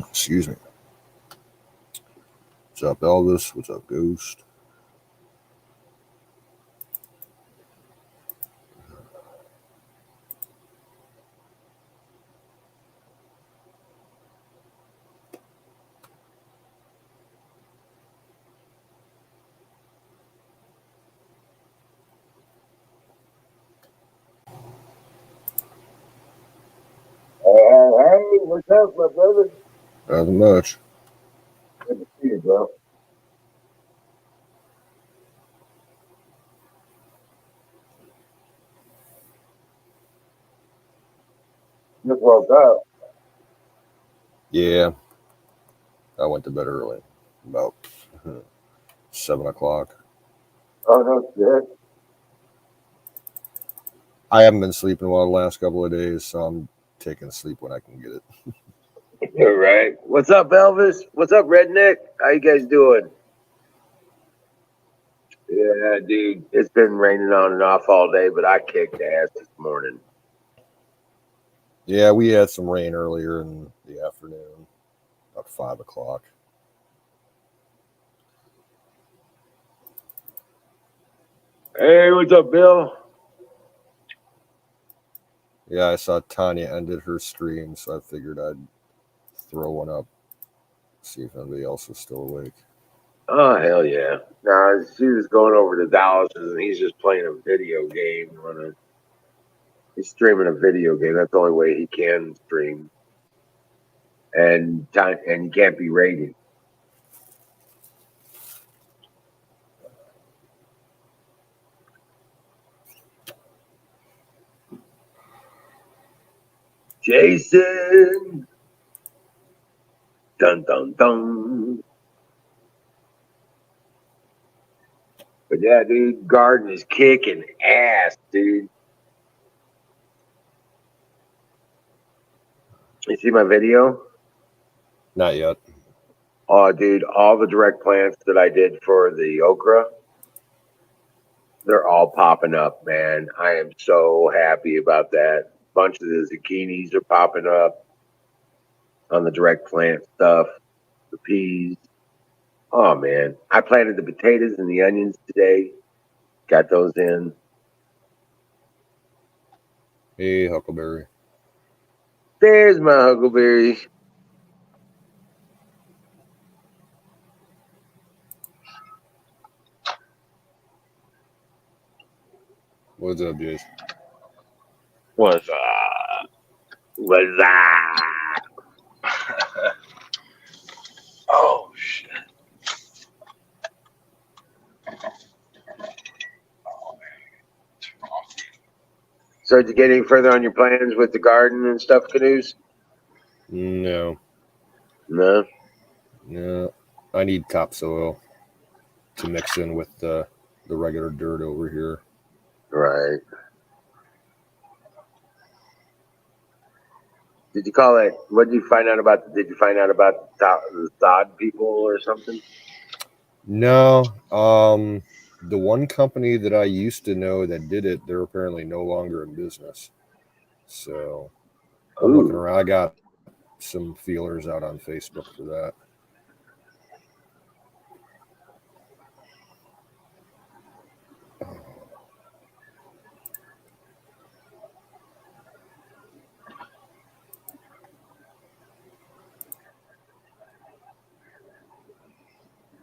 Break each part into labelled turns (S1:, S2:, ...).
S1: Excuse me. What's up, Elvis? What's up, Ghost?
S2: Hey, what's up, my brother?
S1: Nothing much.
S2: Good to see you, bro. Just woke up.
S1: Yeah, I went to bed early, about 7 o'clock.
S2: Oh, no shit.
S1: I haven't been sleeping well the last couple of days, so I'm taking sleep when I can get it.
S2: All right. What's up, Elvis? What's up, Redneck? How you guys doing? Yeah, dude. It's been raining on and off all day, but I kicked ass this morning.
S1: Yeah, we had some rain earlier in the afternoon, about 5 o'clock.
S2: Hey, what's up, Bill?
S1: Yeah, I saw Tanya ended her stream, so I figured I'd throw one up, see if anybody else is still awake.
S2: Oh, hell yeah. Nah, she was going over to Dallas and he's just playing a video game. He's streaming a video game. That's the only way he can stream. And he can't be rated. Jason. Dun dun dun. But yeah, dude, Garden is kicking ass, dude. You see my video?
S1: Not yet.
S2: Oh, dude, all the direct plants that I did for the okra, they're all popping up, man. I am so happy about that. A bunch of the zucchinis are popping up on the direct plant stuff, the peas. Oh, man. I planted the potatoes and the onions today. Got those in.
S1: Hey, Huckleberry.
S2: There's my huckleberry.
S1: What's up, Jace?
S3: Was oh shit.
S2: So did you get any further on your plans with the garden and stuff, Canoes?
S1: No.
S2: No.
S1: No. I need topsoil to mix in with the regular dirt over here.
S2: Right. Did you call it? What did you find out about? Did you find out about the sod people or something?
S1: No. The one company that I used to know that did it, they're apparently no longer in business. So I'm looking around. I got some feelers out on Facebook for that.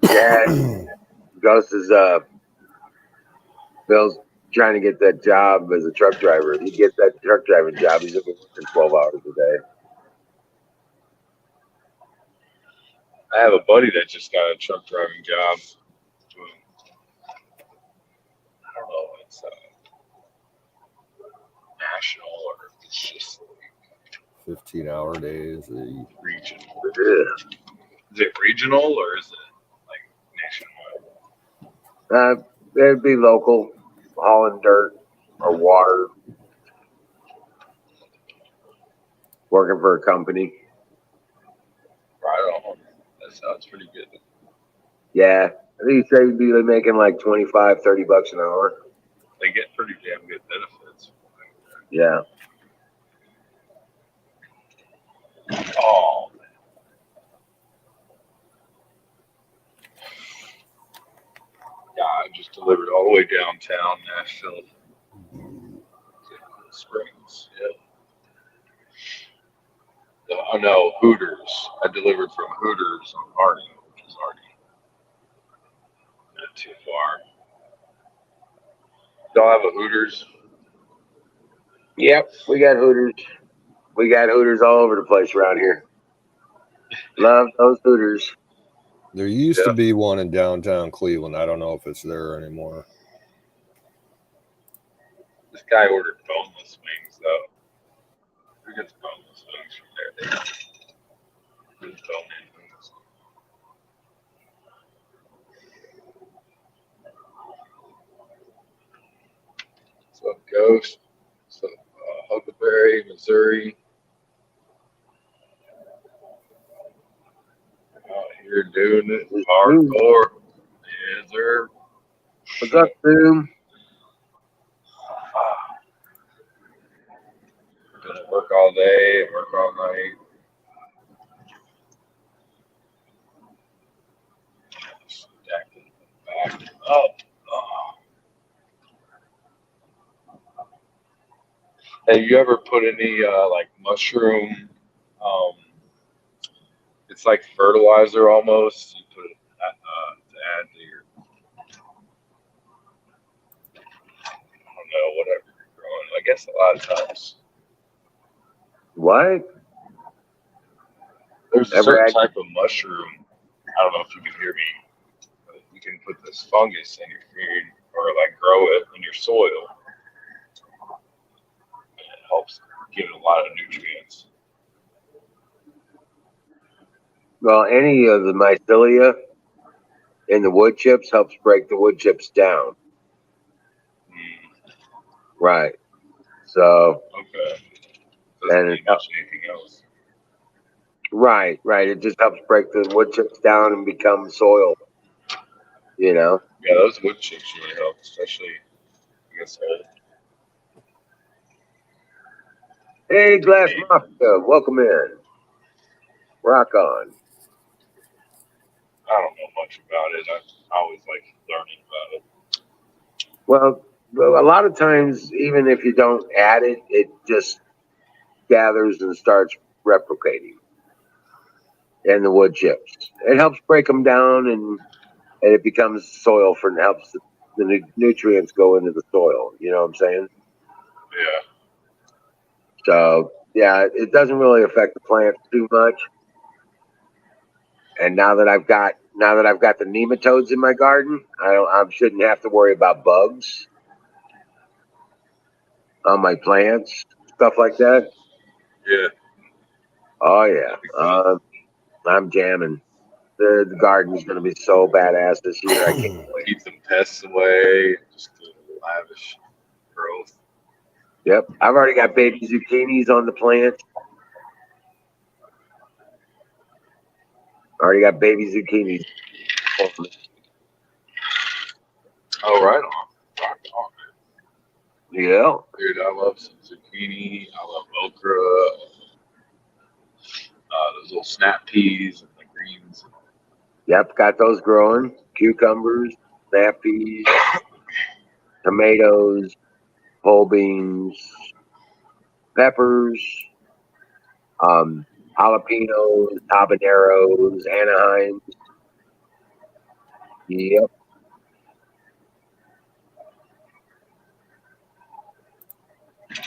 S2: Yeah. Ghost is Bill's trying to get that job as a truck driver. If he gets that truck driving job, he's gonna be working 12 hours a day.
S3: I have a buddy that just got a truck driving job. I don't know, it's national or it's just
S1: 15-hour days.
S3: regional.
S2: Yeah.
S3: Is it regional or is it like nationwide?
S2: It'd be local, hauling dirt or water, working for a company.
S3: Right on. That sounds pretty good.
S2: Yeah, I think he said he'd be making like 25, 30 bucks an hour.
S3: They get pretty damn good benefits.
S2: Yeah.
S3: Oh, man. Yeah, I just delivered all the way downtown Nashville. Springs, yeah. Oh no, Hooters. I delivered from Hooters on Hardy, which is already not too far. Y'all have a Hooters?
S2: Yep, we got Hooters. We got Hooters all over the place around here. Love those Hooters.
S1: There used to be one in downtown Cleveland. I don't know if it's there anymore.
S3: This guy ordered boneless wings, though. Who gets boneless wings from there? They got bone-in wings. What's up, Ghost? What's up, Huckleberry, Missouri? Out here doing it hardcore. Yes, sir.
S2: What's up, Boom?
S3: Gonna work all day, work all night. Stacking back up. Oh. Have you ever put any like mushroom? It's like fertilizer almost. You put it to add to your, I don't know, whatever you're growing. I guess a lot of times.
S2: What?
S3: There's a certain type of mushroom. I don't know if you can hear me. But you can put this fungus in your food or like grow it in your soil. And it helps give it a lot of nutrients.
S2: Well, any of the mycelia in the wood chips helps break the wood chips down. Right. So.
S3: Okay. Doesn't need much anything else.
S2: Right. It just helps break the wood chips down and become soil. You know?
S3: Yeah, those wood chips really help, especially, I guess, old.
S2: Hey, Glass Mafia, welcome in. Rock on.
S3: I don't know much about it. I always like learning about it.
S2: Well, a lot of times, even if you don't add it, it just gathers and starts replicating in the wood chips. It helps break them down, and it becomes soil for helps the nutrients go into the soil. You know what I'm saying?
S3: Yeah.
S2: So yeah, it doesn't really affect the plants too much. And now that I've got the nematodes in my garden, I shouldn't have to worry about bugs on my plants, stuff like that.
S3: Yeah.
S2: Oh yeah, I'm jamming. The garden's gonna be so badass this year. I can't wait.
S3: Keep the pests away. Just lavish growth.
S2: Yep, I've already got baby zucchinis on the plant. Already got baby zucchinis.
S3: Oh, right on. Rock on.
S2: Yeah.
S3: Dude, I love some zucchini. I love okra. Those little snap peas and the greens.
S2: Yep, got those growing. Cucumbers, snap peas, tomatoes, pole beans, peppers, jalapenos, habaneros, Anaheim. Yep.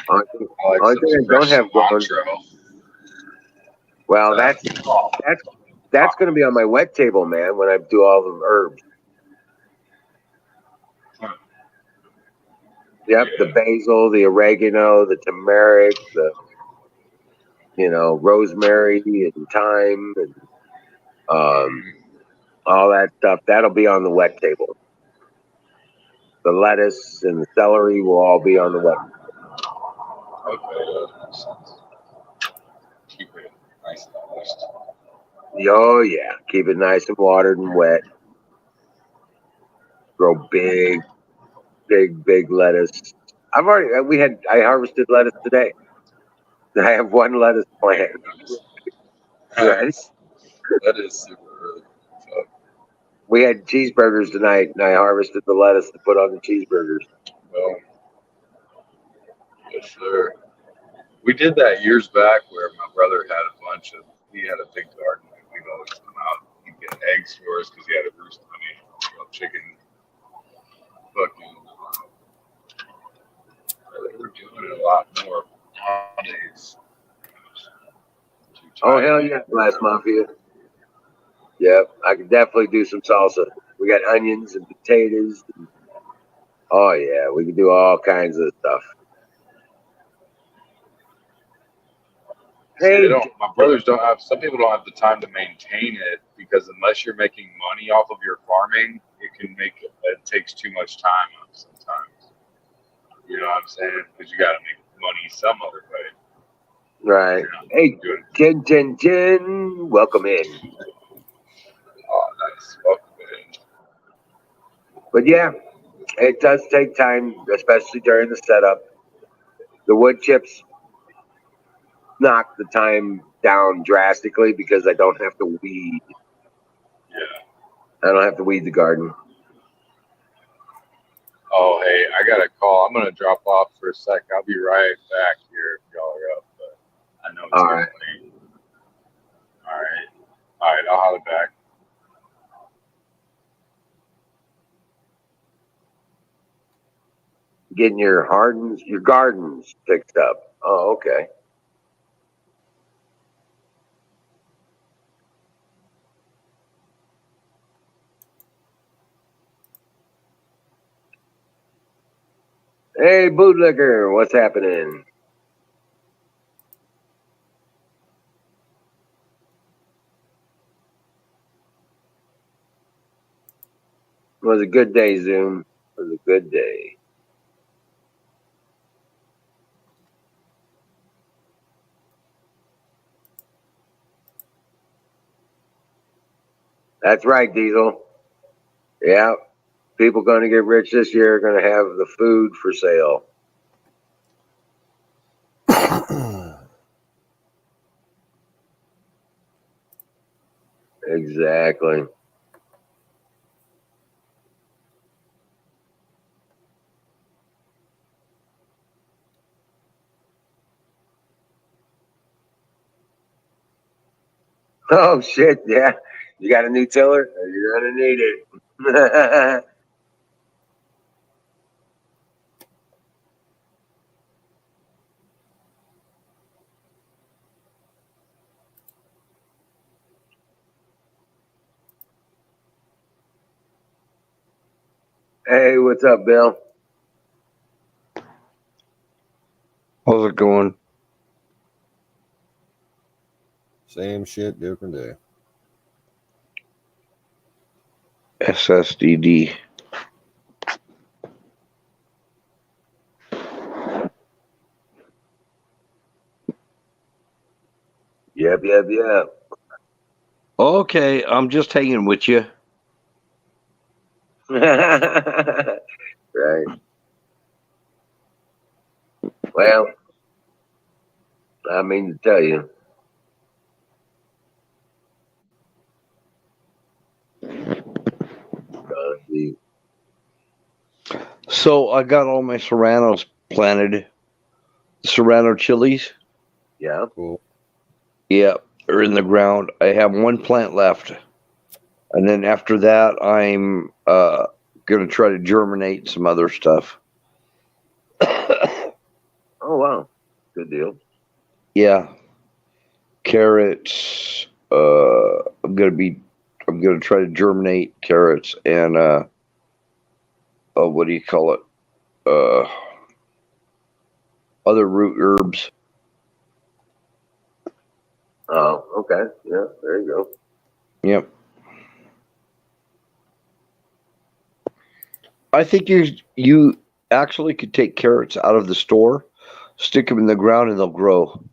S3: I like
S2: Only
S3: some
S2: thing I don't
S3: fresh
S2: have growing.
S3: cilantro.
S2: Well, that's going to be on my wet table, man. When I do all the herbs. Yep,
S3: Yeah.
S2: the basil, the oregano, the turmeric, the rosemary and thyme and all that stuff. That'll be on the wet table. The lettuce and the celery will all be on the wet.
S3: Okay. Keep it nice and moist.
S2: Oh yeah, keep it nice and watered and wet. Grow big lettuce. I harvested lettuce today. I have one lettuce plant. Right?
S3: That is super early. So,
S2: We had cheeseburgers tonight, and I harvested the lettuce to put on the cheeseburgers.
S3: well, yes, sir. We did that years back where my brother he had a big garden, and we'd always come out and get eggs for us because he had a roost, chicken, fucking. They were doing it a lot more nowadays.
S2: Oh hell yeah, Blast Mafia. Yep, I could definitely do some salsa. We got onions and potatoes. Oh yeah, we can do all kinds of stuff.
S3: See,
S2: Hey,
S3: my brothers don't have. Some people don't have the time to maintain it because unless you're making money off of your farming, it takes too much time sometimes. You know what I'm saying? Because you got to make money some other way.
S2: right. Hey, Jen, welcome in.
S3: Oh, nice. Welcome in.
S2: But yeah, it does take time, especially during the setup. The wood chips knock the time down drastically because I don't have to weed.
S3: Yeah.
S2: I don't have to weed the garden.
S3: Oh, hey, I got a call. I'm going to drop off for a sec. I'll be right back here if y'all are up, but I know it's getting late. All right, I'll holler back.
S2: Getting your gardens fixed up. Oh, okay. Hey, bootlicker, what's happening? It was a good day, Zoom. It was a good day. That's right, Diesel. Yeah, people going to get rich this year are going to have the food for sale. Exactly. Oh shit! Yeah, you got a new tiller? You're gonna need it. Hey, what's up, Bill?
S4: How's it going?
S1: Same shit, different day.
S4: SSDD.
S2: Yep.
S4: Okay, I'm just hanging with you.
S2: Right. Well, I mean to tell you. The-
S4: So I got all my serranos planted. Serrano chilies.
S2: Yeah.
S1: Cool.
S4: Yeah, are in the ground. I have one plant left. And then after that I'm gonna try to germinate some other stuff.
S2: Oh wow. Good deal.
S4: Yeah. Carrots. I'm gonna try to germinate carrots and what do you call it? Uh Other root herbs.
S2: Oh, okay. Yeah, there you go.
S4: Yep. I think you actually could take carrots out of the store, stick them in the ground, and they'll grow.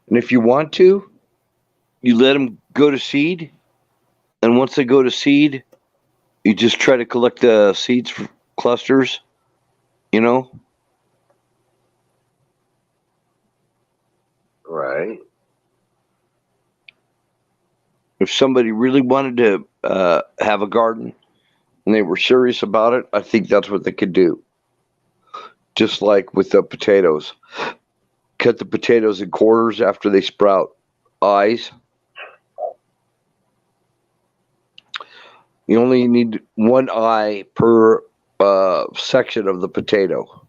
S4: And if you want to, you let them go to seed, and once they go to seed, you just try to collect the seeds for clusters. You know,
S2: Right.
S4: if somebody really wanted to have a garden and they were serious about it, I think that's what they could do. Just like with the potatoes, cut the potatoes in quarters after they sprout eyes. You only need one eye per section of the potato.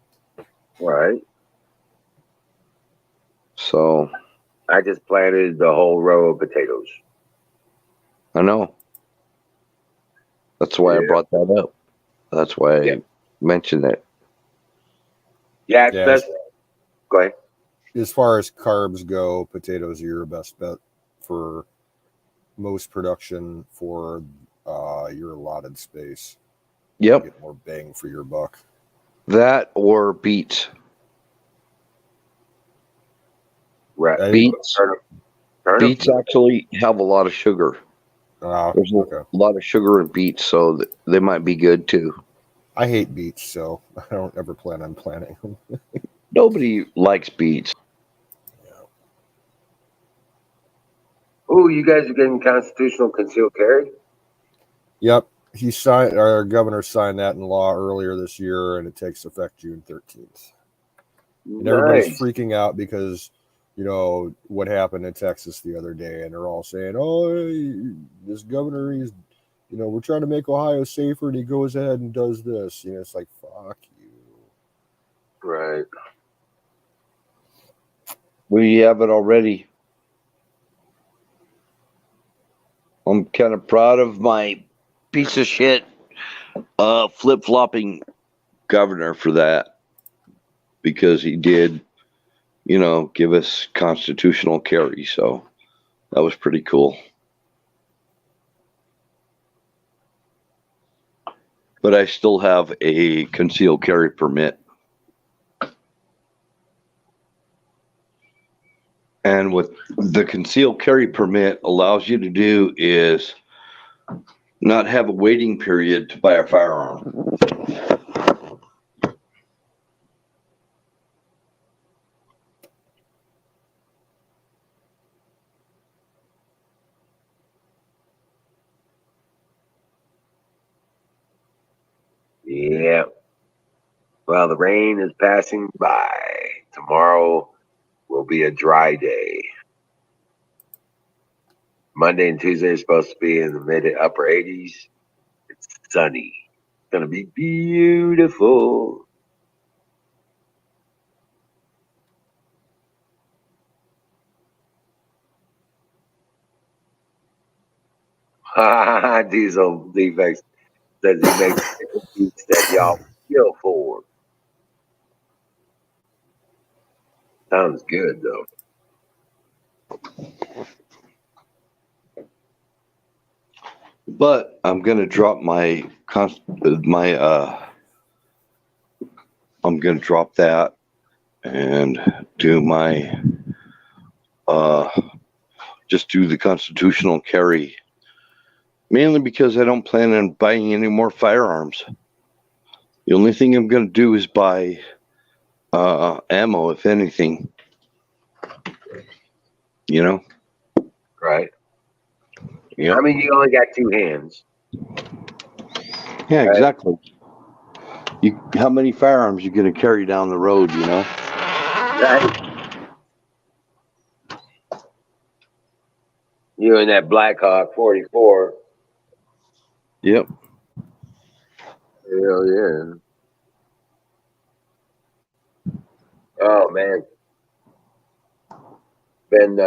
S2: Right.
S4: So
S2: I just planted the whole row of potatoes.
S4: I know. That's why I
S2: Yeah.
S4: brought that up. That's why
S2: Yeah.
S4: I mentioned it.
S2: Yeah, it's
S1: Yeah,
S2: best. Go ahead.
S1: as far as carbs go, potatoes are your best bet for most production for your allotted space.
S4: Yep.
S1: Get more bang for your buck.
S4: That or beets.
S2: Right.
S1: I think.
S4: Beets.
S2: Turnip.
S4: Beets actually have a lot of sugar. There's
S1: Okay.
S4: a lot of sugar in beets, so they might be good too.
S1: I hate beets, so I don't ever plan on planting them.
S4: Nobody likes beets.
S2: Oh, you guys are getting constitutional concealed carry?
S1: Yep. He signed. Our governor signed that in law earlier this year, and it takes effect June 13th. And everybody's
S2: Nice.
S1: freaking out because, what happened in Texas the other day, and they're all saying, "Oh, this governor, we're trying to make Ohio safer, and he goes ahead and does this." It's like, fuck you.
S2: Right.
S4: We have it already. I'm kind of proud of my piece of shit flip-flopping governor for that, because he did, give us constitutional carry. So that was pretty cool. But I still have a concealed carry permit. And what the concealed carry permit allows you to do is not have a waiting period to buy a firearm.
S2: Yeah. Well, the rain is passing by. Tomorrow will be a dry day. Monday and Tuesday is supposed to be in the mid to upper 80s. It's sunny. It's going to be beautiful. Diesel Defects says he makes beats that y'all kill for. Sounds good though.
S4: But I'm gonna drop I'm gonna drop that and do my just do the constitutional carry, mainly because I don't plan on buying any more firearms. The only thing I'm gonna do is buy ammo, if anything. You know?
S2: Right.
S4: Yeah.
S2: I mean, you only got two hands.
S4: Yeah, exactly. How many firearms you gonna carry down the road? You know?
S2: Right. You and that Blackhawk 44.
S4: Yep.
S2: Hell yeah. Oh man. Been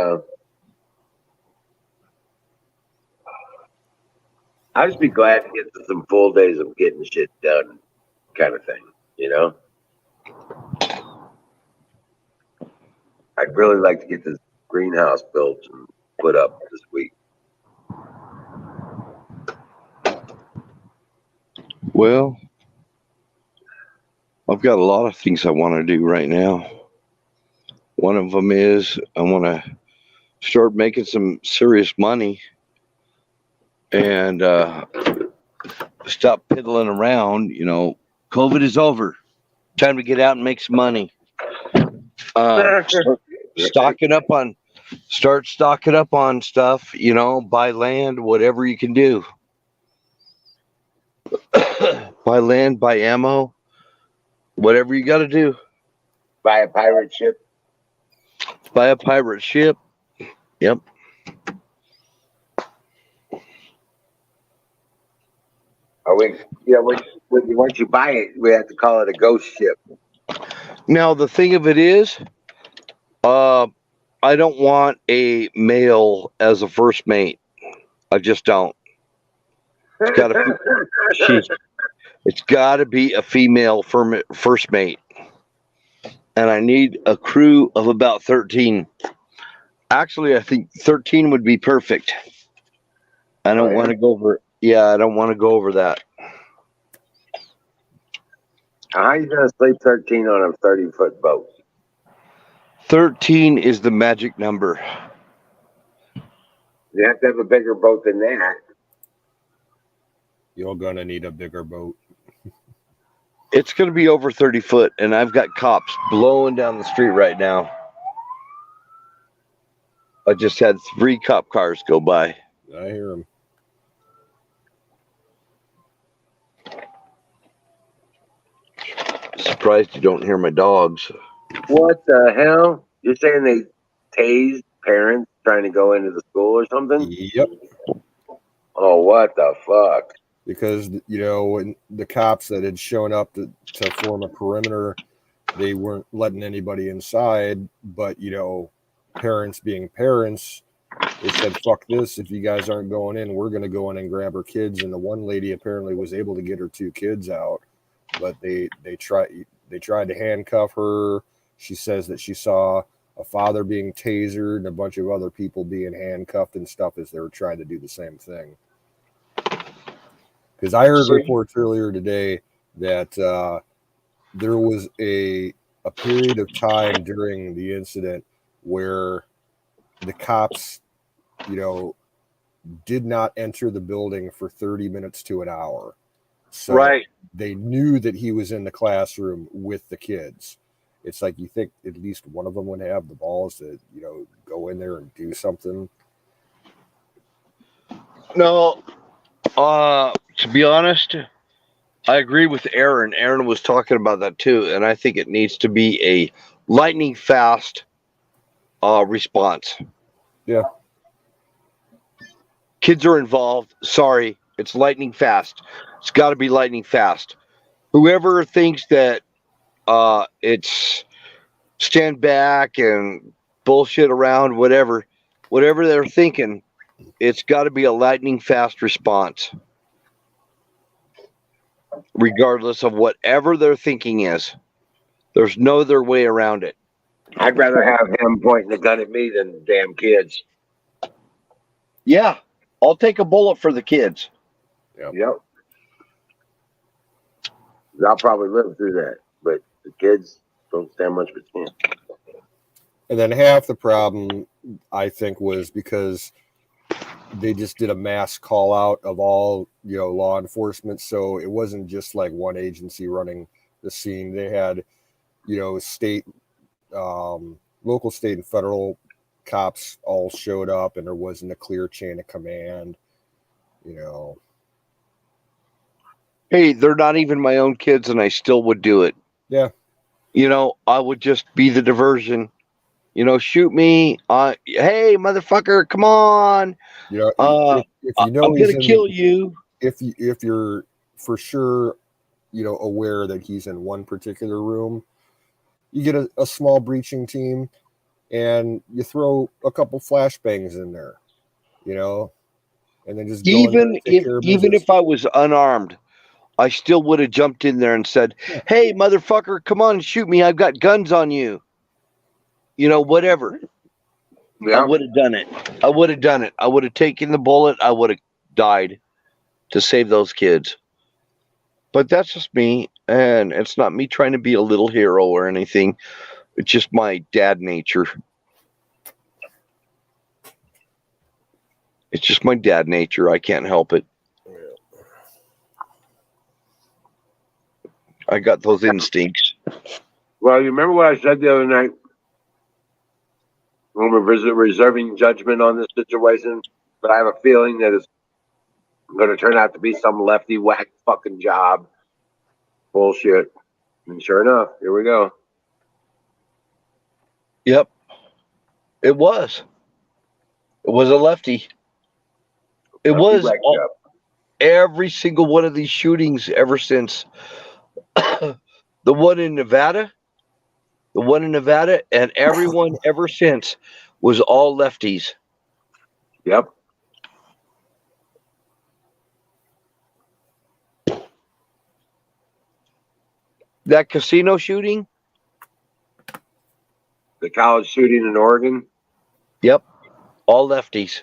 S2: I'd just be glad to get to some full days of getting shit done, kind of thing. You know. I'd really like to get this greenhouse built and put up this week.
S4: Well, I've got a lot of things I want to do right now. One of them is I want to start making some serious money and stop piddling around. You know, COVID is over. Time to get out and make some money. Start stocking up on stuff. You know, buy land, whatever you can do. Buy land, buy ammo, whatever you got to do.
S2: Buy a pirate ship.
S4: Buy a pirate ship. Yep.
S2: Once you buy it, we have to call it a ghost ship.
S4: Now the thing of it is, I don't want a male as a first mate. I just don't. It's got to be a female first mate, and I need a crew of about 13. Actually, I think 13 would be perfect. I don't want to go over. Yeah, I don't want to go over that.
S2: How are you gonna sleep 13 on a 30-foot boat?
S4: 13 is the magic number.
S2: You have to have a bigger boat than that.
S1: You're gonna need a bigger boat.
S4: It's going to be over 30 foot, and I've got cops blowing down the street right now. I just had 3 cop cars go by.
S1: I hear them.
S4: Surprised you don't hear my dogs.
S2: What the hell? You're saying they tased parents trying to go into the school or something?
S1: Yep.
S2: Oh, what the fuck?
S1: Because, you know, when the cops that had shown up to form a perimeter, they weren't letting anybody inside. But, you know, parents being parents, they said, fuck this. If you guys aren't going in, we're going to go in and grab her kids. And the one lady apparently was able to get her 2 kids out. But they tried to handcuff her. She says that she saw a father being tasered and a bunch of other people being handcuffed and stuff as they were trying to do the same thing. Because I heard reports earlier today that there was a period of time during the incident where the cops, you know, did not enter the building for 30 minutes to an hour. So
S4: right.
S1: They knew that he was in the classroom with the kids. It's like you think at least one of them would have the balls to, you know, go in there and do something.
S4: No, to be honest, I agree with Aaron. Aaron was talking about that too, and I think it needs to be a lightning fast response.
S1: Yeah.
S4: Kids are involved. Sorry, it's lightning fast. It's got to be lightning fast. Whoever thinks that it's stand back and bullshit around, whatever they're thinking, It's got to be a lightning fast response, regardless of whatever their thinking is. There's no other way around it.
S2: I'd rather have him pointing a gun at me than damn kids.
S4: Yeah, I'll take a bullet for the kids.
S2: Yep. I'll probably live through that, but the kids don't stand much of a chance.
S1: And then half the problem, I think, was because they just did a mass call out of all, law enforcement. So it wasn't just like one agency running the scene. They had, state, local, state, and federal cops all showed up, and there wasn't a clear chain of command.
S4: Hey, they're not even my own kids, and I still would do it.
S1: Yeah.
S4: I would just be the diversion. Shoot me. Hey, motherfucker, come on.
S1: If you know
S4: I'm gonna kill you.
S1: If you're for sure, aware that he's in one particular room, you get a small breaching team, and you throw a couple flashbangs in there, and then just go in there and take care of
S4: Even
S1: business.
S4: if I was unarmed, I still would have jumped in there and said, "Hey, motherfucker, come on and shoot me. I've got guns on you." Whatever.
S2: Yeah.
S4: I would have done it. I would have taken the bullet. I would have died to save those kids. But that's just me, and it's not me trying to be a little hero or anything. It's just my dad nature. It's just my dad nature. I can't help it. I got those instincts.
S2: Well, you remember what I said the other night? When we're reserving judgment on this situation, but I have a feeling that it's going to turn out to be some lefty whack fucking job. Bullshit. And sure enough, here we go.
S4: Yep. It was. It was a lefty. It was every single one of these shootings ever since the one in Nevada, and everyone ever since was all lefties.
S2: Yep.
S4: That casino shooting?
S2: The college shooting in Oregon?
S4: Yep. All lefties.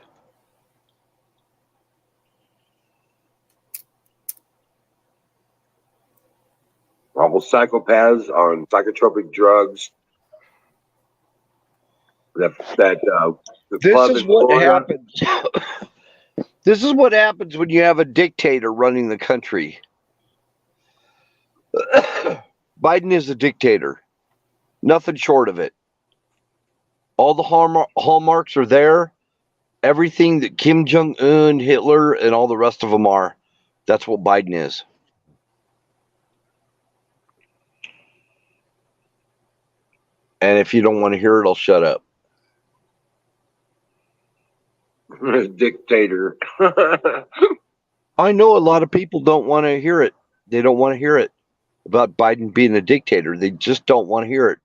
S2: All psychopaths on psychotropic drugs.
S4: This is what happens. This is what happens when you have a dictator running the country. Biden is a dictator. Nothing short of it. All the hallmarks are there. Everything that Kim Jong-un, Hitler, and all the rest of them are. That's what Biden is. And if you don't want to hear it, I'll shut up.
S2: Dictator.
S4: I know a lot of people don't want to hear it. They don't want to hear it about Biden being a dictator. They just don't want to hear it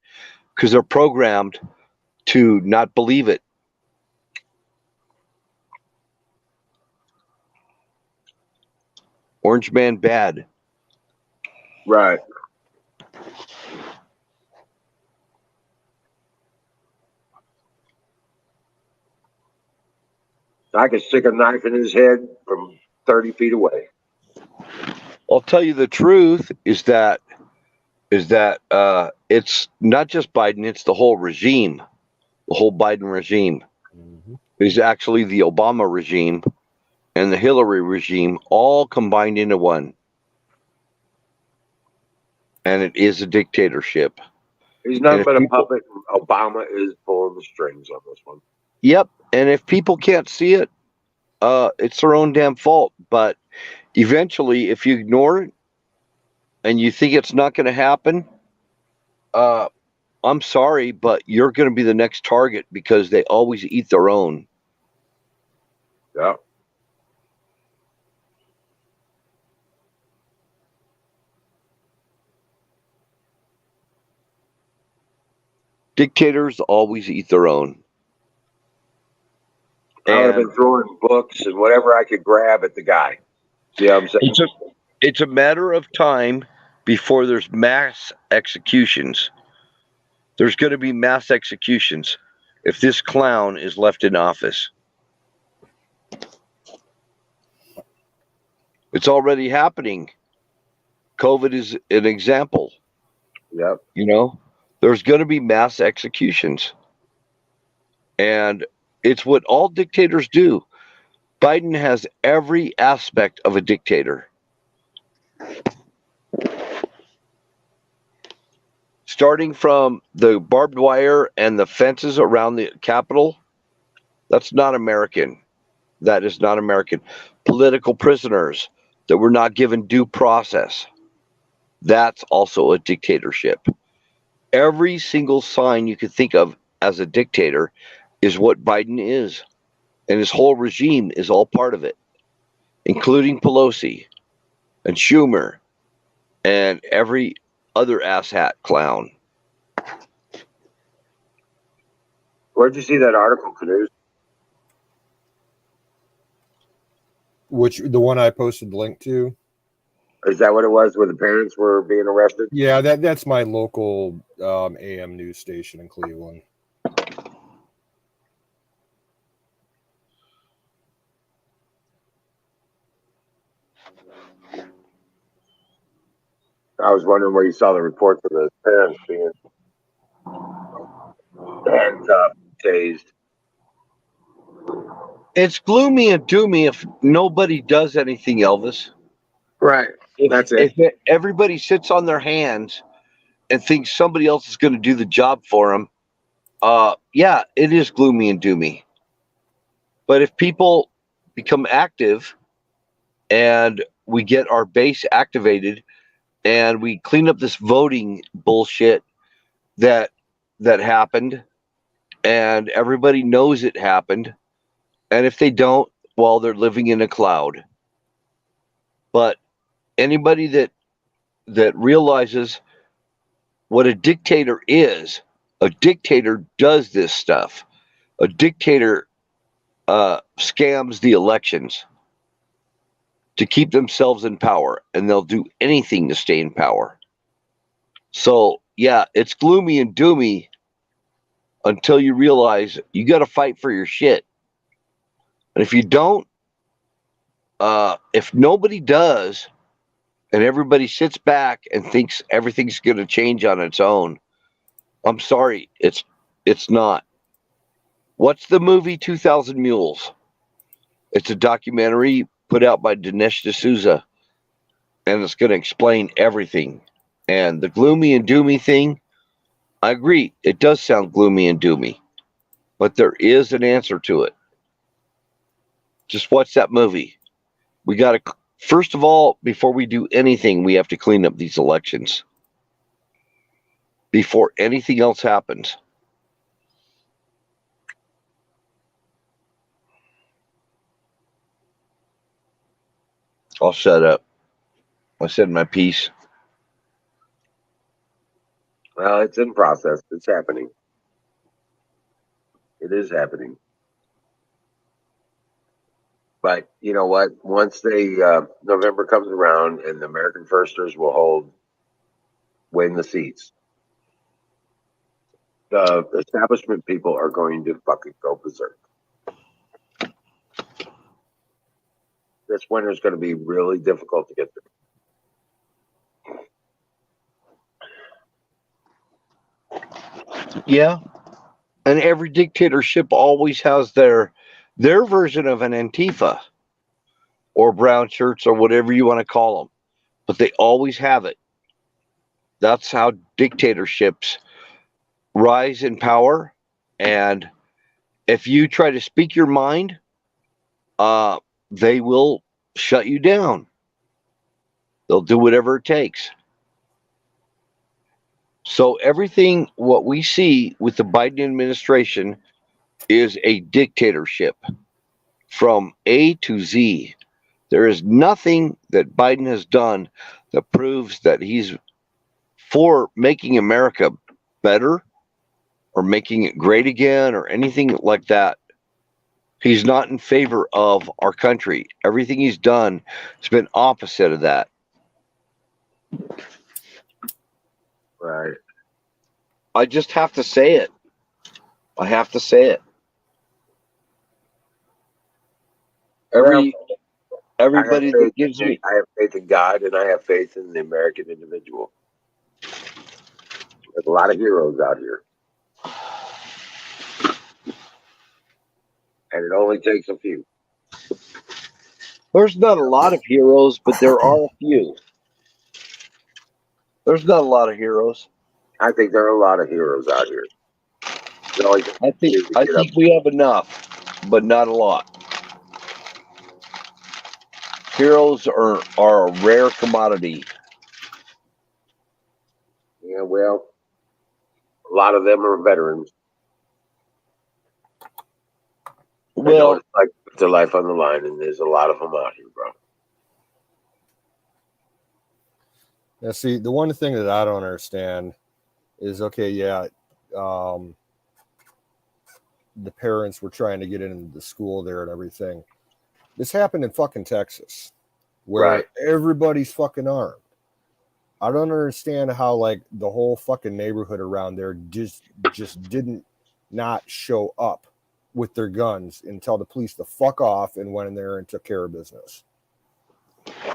S4: because they're programmed to not believe it. Orange man bad.
S2: Right. I could stick a knife in his head from 30 feet away.
S4: I'll tell you the truth is that it's not just Biden, it's the whole regime. The whole Biden regime is actually the Obama regime and the Hillary regime all combined into one. And it is a dictatorship.
S2: He's nothing but a puppet. Obama is pulling the strings on this one.
S4: Yep. And if people can't see it, it's their own damn fault. But eventually, if you ignore it and you think it's not going to happen, I'm sorry, but you're going to be the next target because they always eat their own.
S2: Yeah.
S4: Dictators always eat their own.
S2: I would have been
S4: And
S2: throwing books and whatever I could grab at the guy. You know what I'm saying?
S4: it's a matter of time before there's mass executions. There's going to be mass executions if this clown is left in office. It's already happening. COVID is an example.
S2: Yep.
S4: You know, there's going to be mass executions. And it's what all dictators do. Biden has every aspect of a dictator. Starting from the barbed wire and the fences around the Capitol, that's not American. That is not American. Political prisoners that were not given due process, that's also a dictatorship. Every single sign you could think of as a dictator is what Biden is. And his whole regime is all part of it, including Pelosi and Schumer and every other asshat clown.
S2: Where'd you see that article, Canoes?
S1: The one I posted the link to?
S2: Is that what it was where the parents were being arrested?
S1: Yeah, that's my local AM news station in Cleveland.
S2: I was wondering where you saw the reports of the parents being handcuffed, tased.
S4: It's gloomy and doomy if nobody does anything, Elvis.
S2: Right. That's it.
S4: If everybody sits on their hands and thinks somebody else is going to do the job for them, yeah, it is gloomy and doomy. But if people become active and we get our base activated and we clean up this voting bullshit that happened and everybody knows it happened, and if they don't, well, they're living in a cloud. But anybody that realizes what a dictator is, a dictator does this stuff. A dictator scams the elections to keep themselves in power, and they'll do anything to stay in power. So, yeah, it's gloomy and doomy until you realize you got to fight for your shit. And if you don't, if nobody does, and everybody sits back and thinks everything's going to change on its own, I'm sorry, it's not. What's the movie 2000 Mules? It's a documentary put out by Dinesh D'Souza, and it's going to explain everything. And the gloomy and doomy thing, I agree, it does sound gloomy and doomy, but there is an answer to it. Just watch that movie. We got to, first of all, before we do anything, we have to clean up these elections. Before anything else happens. I'll shut up. I said my piece.
S2: Well, it's in process. It's happening. It is happening. But you know what? Once November comes around and the American Firsters will win the seats, the establishment people are going to fucking go berserk. This winter is going to be really difficult to get
S4: through. Yeah. And every dictatorship always has their version of an Antifa or brown shirts or whatever you want to call them. But they always have it. That's how dictatorships rise in power. And if you try to speak your mind, they will shut you down. They'll do whatever it takes. So everything what we see with the Biden administration is a dictatorship from A to Z. There is nothing that Biden has done that proves that he's for making America better or making it great again or anything like that. He's not in favor of our country. Everything he's done has been opposite of that.
S2: Right.
S4: I just have to say it. I have to say it. Everybody that gives me.
S2: I have faith in God, and I have faith in the American individual. There's a lot of heroes out here, and it only takes a few.
S4: There's not a lot of heroes, but there are a few. There's not a lot of heroes.
S2: I think there are a lot of heroes out here.
S4: I think we have enough, but not a lot. Heroes are a rare commodity.
S2: Yeah, well, a lot of them are veterans.
S4: Well,
S2: it's like put their life on the line, and there's a lot of them out here, bro.
S1: Now, see, the one thing that I don't understand is, okay, yeah, the parents were trying to get into the school there and everything. This happened in fucking Texas, where everybody's fucking armed. I don't understand how, like, the whole fucking neighborhood around there just didn't not show up with their guns and tell the police to fuck off and went in there and took care of business.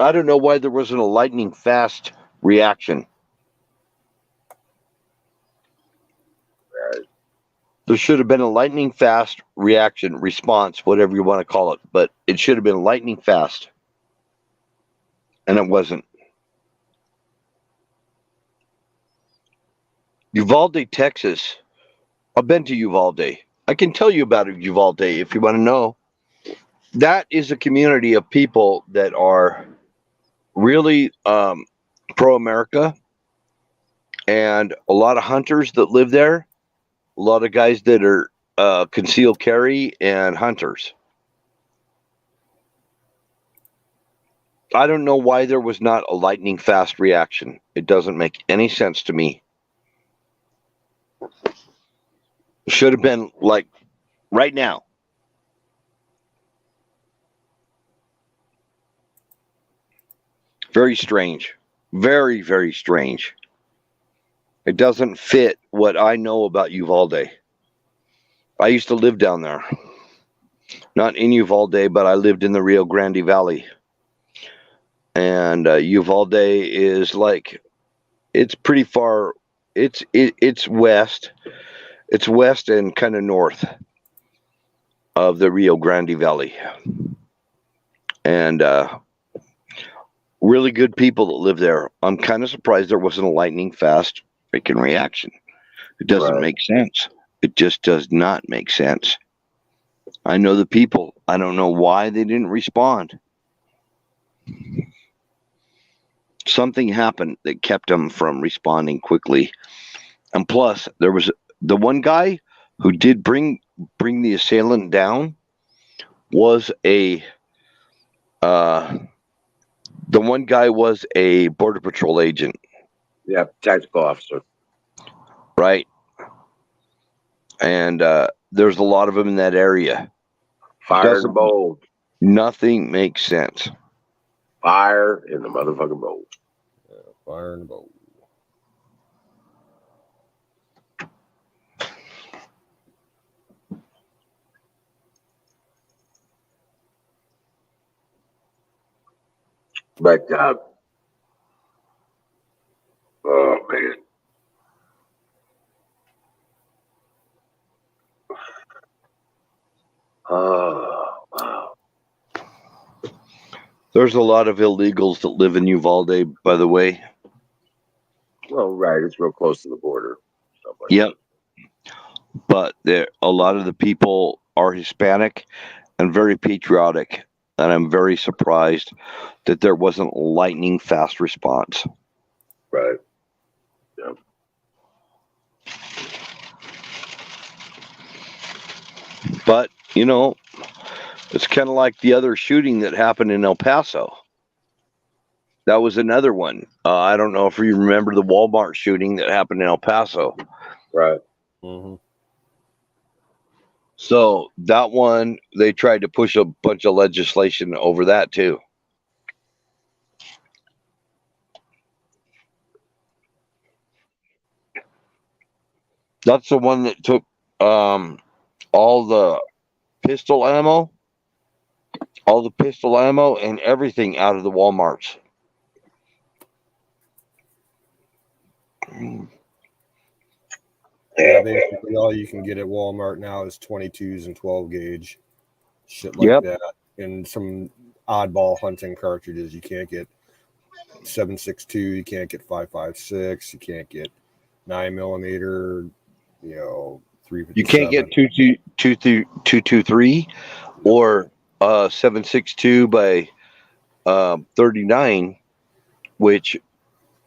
S4: I don't know why there wasn't a lightning fast reaction. There should have been a lightning fast reaction, response, whatever you want to call it, but it should have been lightning fast. And it wasn't. Uvalde, Texas. I've been to Uvalde. I can tell you about Uvalde if you want to know. That is a community of people that are really pro-America, and a lot of hunters that live there, a lot of guys that are concealed carry and hunters. I don't know why there was not a lightning fast reaction. It doesn't make any sense to me. It should have been like right now. Very strange. Very, very strange. It doesn't fit what I know about Uvalde. I used to live down there. Not in Uvalde, but I lived in the Rio Grande Valley. And Uvalde is like, it's pretty far. It's west. It's west and kind of north of the Rio Grande Valley. And really good people that live there. I'm kind of surprised there wasn't a lightning fast freaking reaction. It doesn't make sense. It just does not make sense. I know the people. I don't know why they didn't respond. Something happened that kept them from responding quickly. And plus, there was the one guy who did bring the assailant down was the one guy was a Border Patrol agent.
S2: Yeah, tactical officer.
S4: Right. And there's a lot of them in that area.
S2: Fire in the bowl.
S4: Nothing makes sense.
S2: Fire in the motherfucking bowl.
S1: Yeah, fire in the bowl.
S2: But oh man. Oh wow.
S4: There's a lot of illegals that live in Uvalde, by the way.
S2: Well, right, it's real close to the border.
S4: Yep. But a lot of the people are Hispanic and very patriotic, and I'm very surprised that there wasn't a lightning fast response.
S2: Right. Yep.
S4: But, you know, it's kind of like the other shooting that happened in El Paso. That was another one. I don't know if you remember the Walmart shooting that happened in El Paso.
S2: Right.
S1: Mm-hmm.
S4: So that one, they tried to push a bunch of legislation over that too. That's the one that took all the pistol ammo, and everything out of the Walmarts.
S1: Yeah, basically all you can get at Walmart now is 22s and 12 gauge, shit like
S4: Yep.
S1: that, and some oddball hunting cartridges. You can't get 7.62, you can't get 5.56, you can't get 9mm, 357.
S4: You can't get 223 or 7.62 by 39, which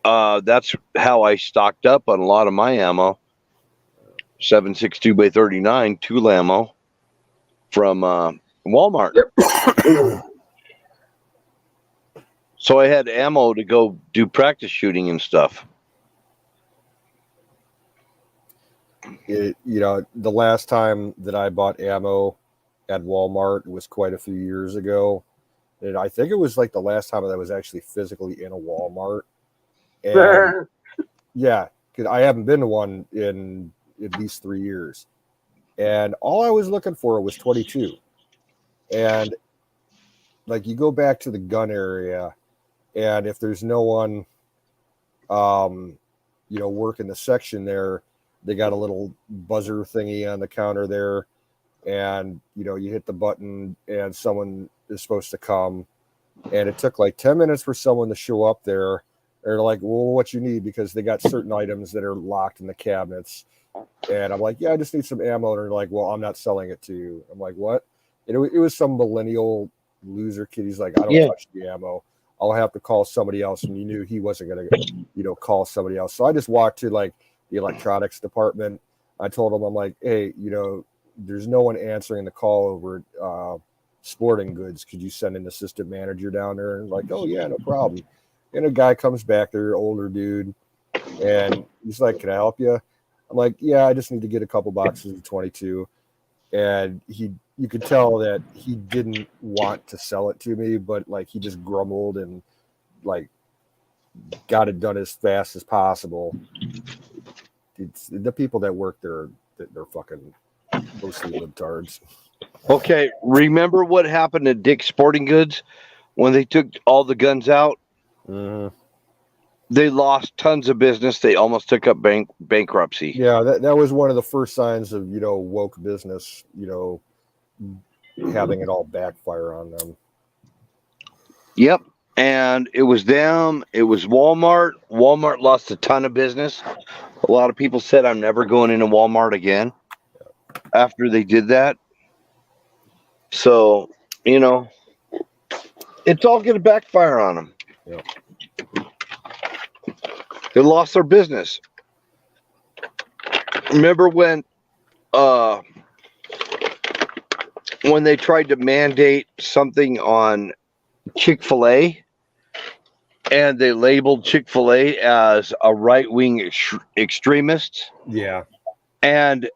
S4: that's how I stocked up on a lot of my ammo. 7.62 by 39 tool ammo from Walmart.
S2: Yep.
S4: So I had ammo to go do practice shooting and stuff.
S1: The last time that I bought ammo at Walmart was quite a few years ago. And I think it was like the last time that I was actually physically in a Walmart. And yeah, because I haven't been to one in at least 3 years. And all I was looking for was 22. And like you go back to the gun area, and if there's no one, working the section there, they got a little buzzer thingy on the counter there. And, you hit the button and someone is supposed to come. And it took like 10 minutes for someone to show up there. They're like, well, what you need? Because they got certain items that are locked in the cabinets. And I'm like, yeah, I just need some ammo. And they're like, well, I'm not selling it to you. I'm like, what? And it was some millennial loser kid. He's like, I don't touch the ammo. I'll have to call somebody else. And you knew he wasn't going to, call somebody else. So I just walked to like the electronics department. I told him, I'm like, hey, there's no one answering the call over Sporting Goods. Could you send an assistant manager down there? And like, oh yeah, no problem. And a guy comes back there, older dude, and he's like, can I help you? I'm like, yeah, I just need to get a couple boxes of 22. And you could tell that he didn't want to sell it to me, but like he just grumbled and like got it done as fast as possible. It's the people that work there, they're fucking mostly libtards.
S4: Okay, remember what happened to Dick's Sporting Goods when they took all the guns out?
S1: Mm-hmm.
S4: They lost tons of business. They almost took up bankruptcy.
S1: Yeah, that was one of the first signs of woke business. Having it all backfire on them.
S4: Yep, and it was them. It was Walmart. Walmart lost a ton of business. A lot of people said, I'm never going into Walmart again after they did that. So, it's all going to backfire on them.
S1: Yep.
S4: They lost their business. Remember when they tried to mandate something on Chick-fil-A and they labeled Chick-fil-A as a right-wing extremist?
S1: Yeah.
S4: And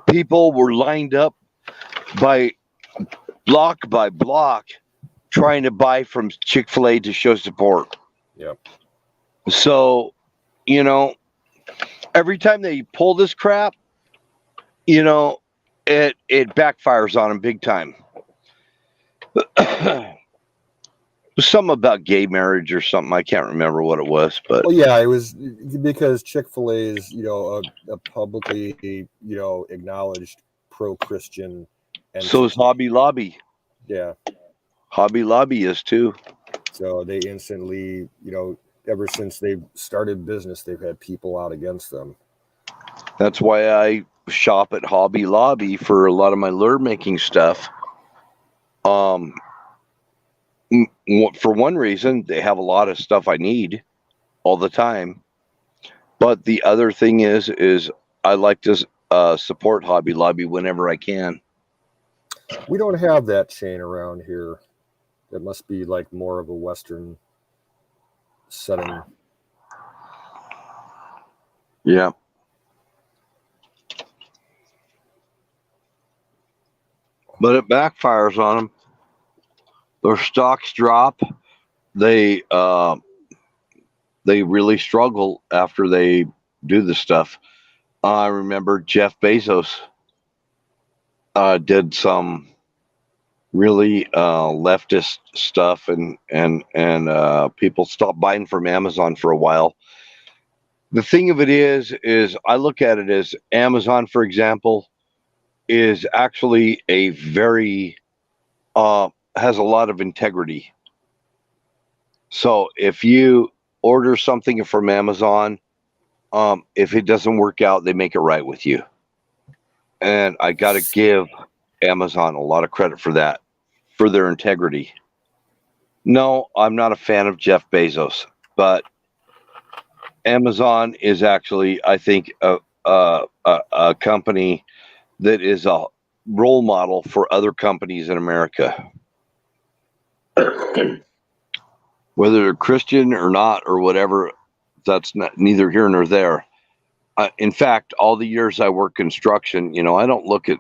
S4: people were lined up by block trying to buy from Chick-fil-A to show support.
S1: Yep.
S4: So, every time they pull this crap, it backfires on them big time. Something about gay marriage or something. I can't remember what it was, but
S1: well, yeah, it was because Chick-fil-A is, a publicly, acknowledged pro-Christian. And
S4: so is Hobby Lobby.
S1: Yeah.
S4: Hobby Lobby is too.
S1: So they instantly, ever since they've started business, they've had people out against them.
S4: That's why I shop at Hobby Lobby for a lot of my lure making stuff. For one reason, they have a lot of stuff I need all the time. But the other thing is I like to support Hobby Lobby whenever I can.
S1: We don't have that chain around here. It must be like more of a Western setting.
S4: Yeah. but it backfires on them. Their stocks drop. They really struggle after they do the stuff. I remember Jeff Bezos did some really leftist stuff, and people stopped buying from Amazon for a while. The thing of it is I look at it as Amazon, for example, is actually a very has a lot of integrity. So if you order something from Amazon, if it doesn't work out, they make it right with you. And I got to give Amazon a lot of credit for that, for their integrity. No, I'm not a fan of Jeff Bezos, but Amazon is actually, I think, a company that is a role model for other companies in America. Whether they're Christian or not or whatever, that's neither here nor there. In fact, all the years I work construction, I don't look at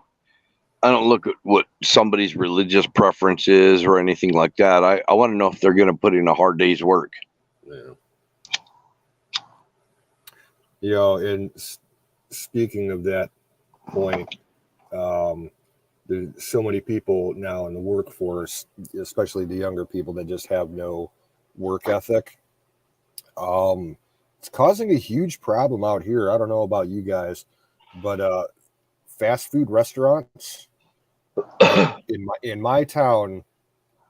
S4: what somebody's religious preference is or anything like that. I want to know if they're going to put in a hard day's work.
S1: Yeah. And speaking of that point, there's so many people now in the workforce, especially the younger people, that just have no work ethic. It's causing a huge problem out here. I don't know about you guys, but fast food restaurants in my town,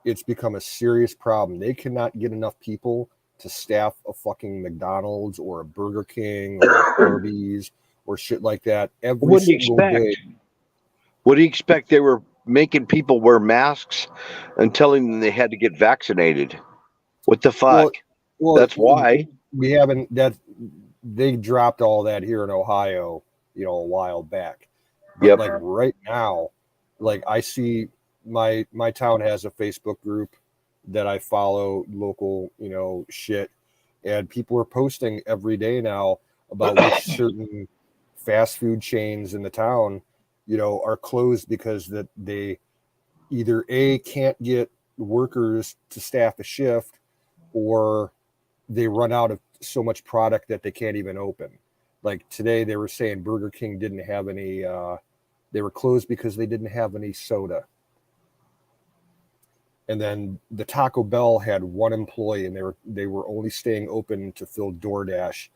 S1: it's become a serious problem. They cannot get enough people to staff a fucking McDonald's or a Burger King or a Arby's or shit like that every
S4: What do you
S1: single
S4: expect?
S1: day.
S4: What do you expect? They were making people wear masks and telling them they had to get vaccinated. What the fuck?
S1: Well,
S4: That's why.
S1: we haven't. That they dropped all that here in Ohio, a while back. But
S4: Yep.
S1: like right now, like I see my town has a Facebook group that I follow, local, shit, and people are posting every day now about which certain fast food chains in the town, are closed because that they either can't get workers to staff a shift, or they run out of so much product that they can't even open. Like today they were saying Burger King didn't have any they were closed because they didn't have any soda. And then the Taco Bell had one employee, and they were only staying open to fill DoorDash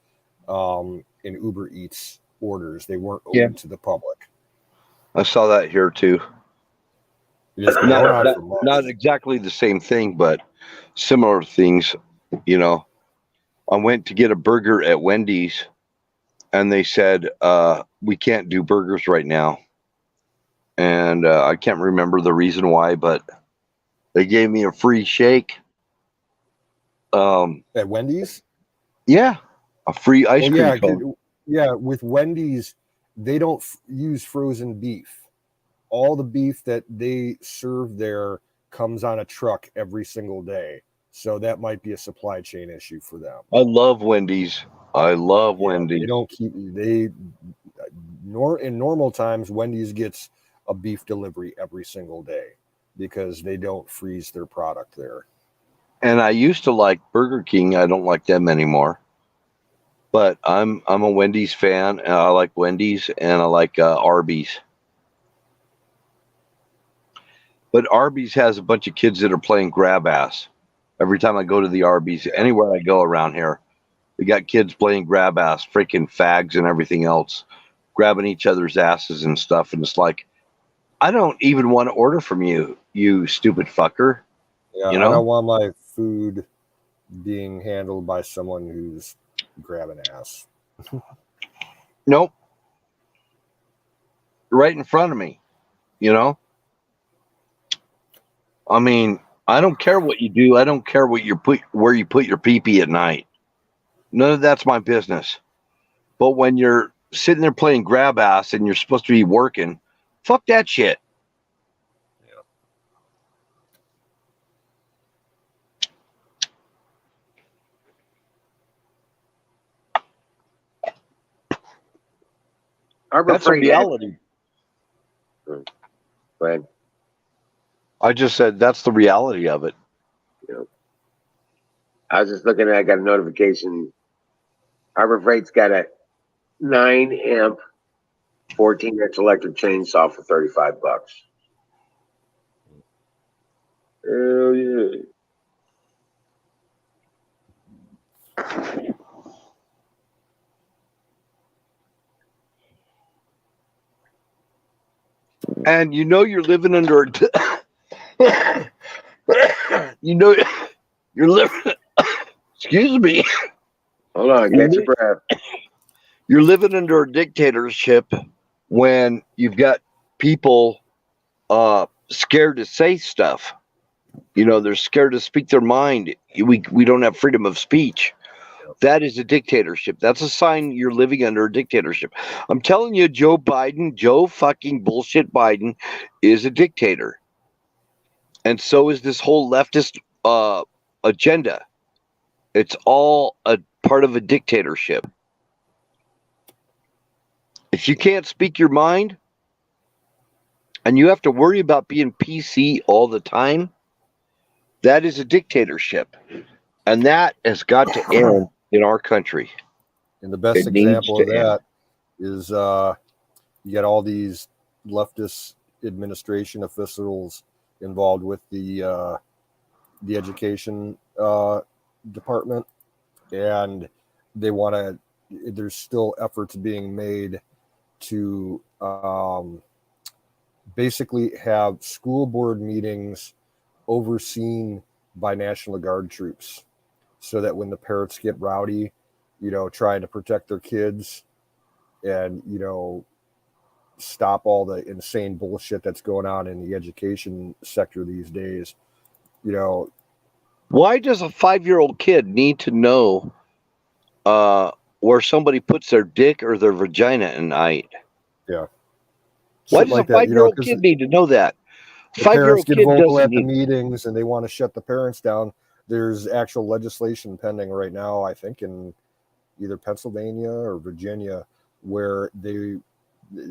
S1: and Uber Eats orders. They weren't open to the public.
S4: I saw that here too.
S1: It's been going on for months.
S4: Not exactly the same thing, but similar things. I went to get a burger at Wendy's, and they said, we can't do burgers right now. And I can't remember the reason why, but they gave me a free shake.
S1: At Wendy's?
S4: Yeah, a free ice cream cone.
S1: Yeah, with Wendy's, they don't use frozen beef. All the beef that they serve there comes on a truck every single day. So that might be a supply chain issue for them.
S4: I love Wendy's. Wendy's.
S1: They don't keep in normal times. Wendy's gets a beef delivery every single day because they don't freeze their product there.
S4: And I used to like Burger King. I don't like them anymore. But I'm a Wendy's fan, and I like Wendy's, and I like Arby's. But Arby's has a bunch of kids that are playing grab ass. Every time I go to the Arby's, anywhere I go around here, we got kids playing grab ass, freaking fags and everything else, grabbing each other's asses and stuff. And it's like, I don't even want to order from you, you stupid fucker.
S1: Yeah, I don't want my food being handled by someone who's grabbing ass.
S4: Nope. Right in front of me, I mean, I don't care what you do. I don't care where you put your pee-pee at night. None of that's my business. But when you're sitting there playing grab ass and you're supposed to be working, fuck that shit. That's a reality.
S2: Go ahead.
S4: I just said that's the reality of it.
S2: You know, I was just looking at. I got a notification. Harbor Freight's got a 9 amp 14-inch electric chainsaw for $35. Hell yeah!
S4: And you know you're living under a you know you're living excuse me.
S2: Hold on, get your breath.
S4: You're living under a dictatorship when you've got people scared to say stuff. You know, they're scared to speak their mind. We don't have freedom of speech. That is a dictatorship. That's a sign you're living under a dictatorship. I'm telling you, Joe fucking bullshit Biden is a dictator. And so is this whole leftist agenda. It's all a part of a dictatorship. If you can't speak your mind and you have to worry about being PC all the time, that is a dictatorship. And that has got to end in our country.
S1: And the best example of that is you got all these leftist administration officials involved with the education department, and they want to. There's still efforts being made to basically have school board meetings overseen by National Guard troops, so that when the parents get rowdy, you know, trying to protect their kids and, you know, stop all the insane bullshit that's going on in the education sector these days, you know.
S4: Why does a 5-year-old kid need to know where somebody puts their dick or their vagina at night?
S1: Yeah.
S4: Why does
S1: like
S4: a 5-year-old kid need to know that?
S1: The parents get vocal at the meetings and they want to shut the parents down. There's actual legislation pending right now, I think, in either Pennsylvania or Virginia, where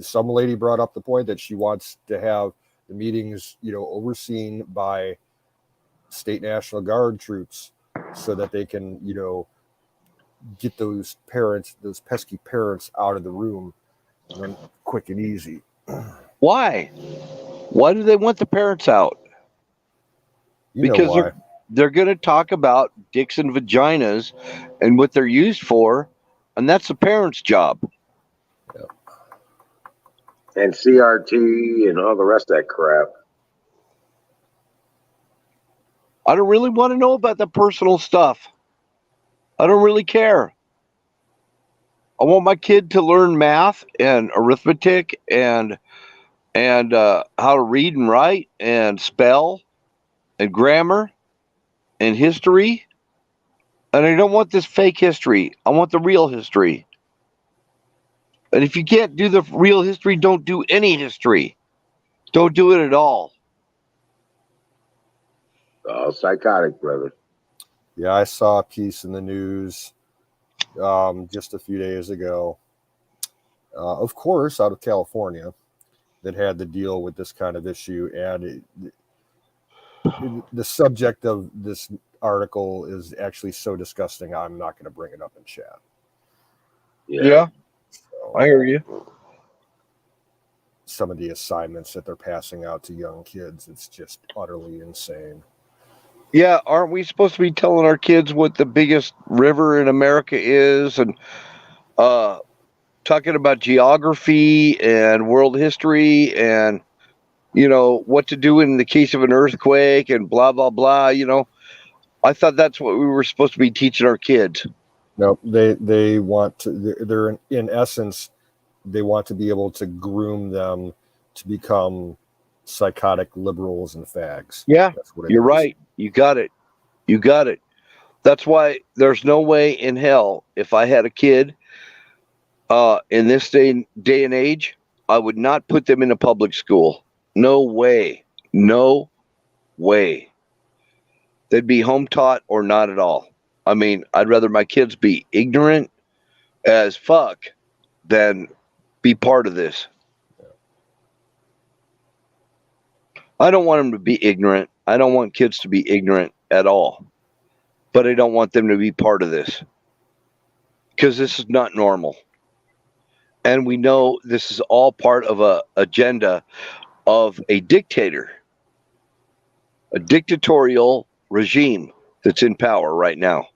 S1: some lady brought up the point that she wants to have the meetings, you know, overseen by state National Guard troops, so that they can, you know, get those pesky parents out of the room and quick and easy.
S4: Why? Why do they want the parents out? Because they're going to talk about dicks and vaginas and what they're used for, and that's the parents' job.
S1: Yeah.
S2: And CRT and all the rest of that crap.
S4: I don't really want to know about the personal stuff. I don't really care. I want my kid to learn math and arithmetic and how to read and write and spell and grammar and history. And I don't want this fake history. I want the real history. And if you can't do the real history, don't do any history. Don't do it at all.
S2: Oh, psychotic, brother.
S1: Yeah, I saw a piece in the news just a few days ago, of course, out of California, that had to deal with this kind of issue. And the subject of this article is actually so disgusting, I'm not going to bring it up in chat.
S4: Yeah. So, I hear you.
S1: Some of the assignments that they're passing out to young kids, it's just utterly insane.
S4: Yeah, aren't we supposed to be telling our kids what the biggest river in America is, and talking about geography and world history and, you know, what to do in the case of an earthquake and blah, blah, blah, you know? I thought that's what we were supposed to be teaching our kids.
S1: No, they want to, they're in essence, they want to be able to groom them to become psychotic liberals and fags.
S4: Yeah, you're right. You got it. You got it. That's why there's no way in hell, if I had a kid in this day and age, I would not put them in a public school. No way. No way. They'd be home taught or not at all. I mean, I'd rather my kids be ignorant as fuck than be part of this. I don't want them to be ignorant. I don't want kids to be ignorant at all. But I don't want them to be part of this. Because this is not normal. And we know this is all part of a agenda of a dictator, a dictatorial regime that's in power right now.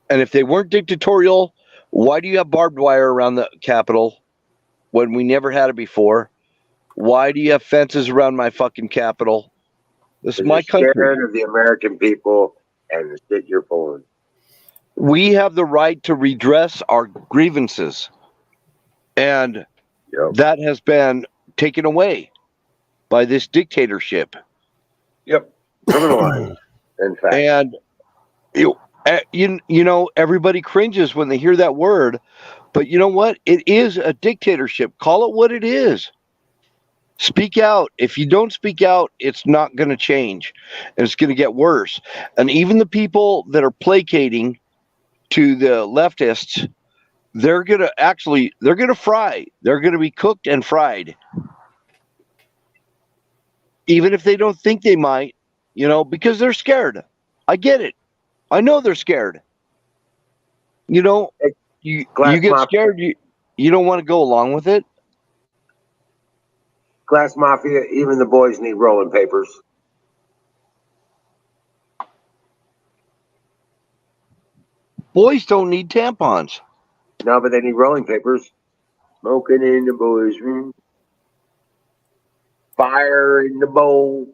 S4: And if they weren't dictatorial, why do you have barbed wire around the Capitol when we never had it before? Why do you have fences around my fucking Capitol? This is my country.
S2: Scared of the American people and the shit you're pulling.
S4: We have the right to redress our grievances. And that has been taken away by this dictatorship.
S2: Yep. Criminalized, in fact.
S4: And you know, everybody cringes when they hear that word, but you know what? It is a dictatorship. Call it what it is. Speak out. If you don't speak out, it's not going to change, and it's going to get worse. And even the people that are placating to the leftists, they're going to fry. They're going to be cooked and fried. Even if they don't think they might, you know, because they're scared. I get it. I know they're scared. You know, you get scared, you don't want to go along with it.
S2: Glass Mafia, even the boys need rolling papers.
S4: Boys don't need tampons.
S2: No, but they need rolling papers. Smoking in the boys' room. Fire in the bowl.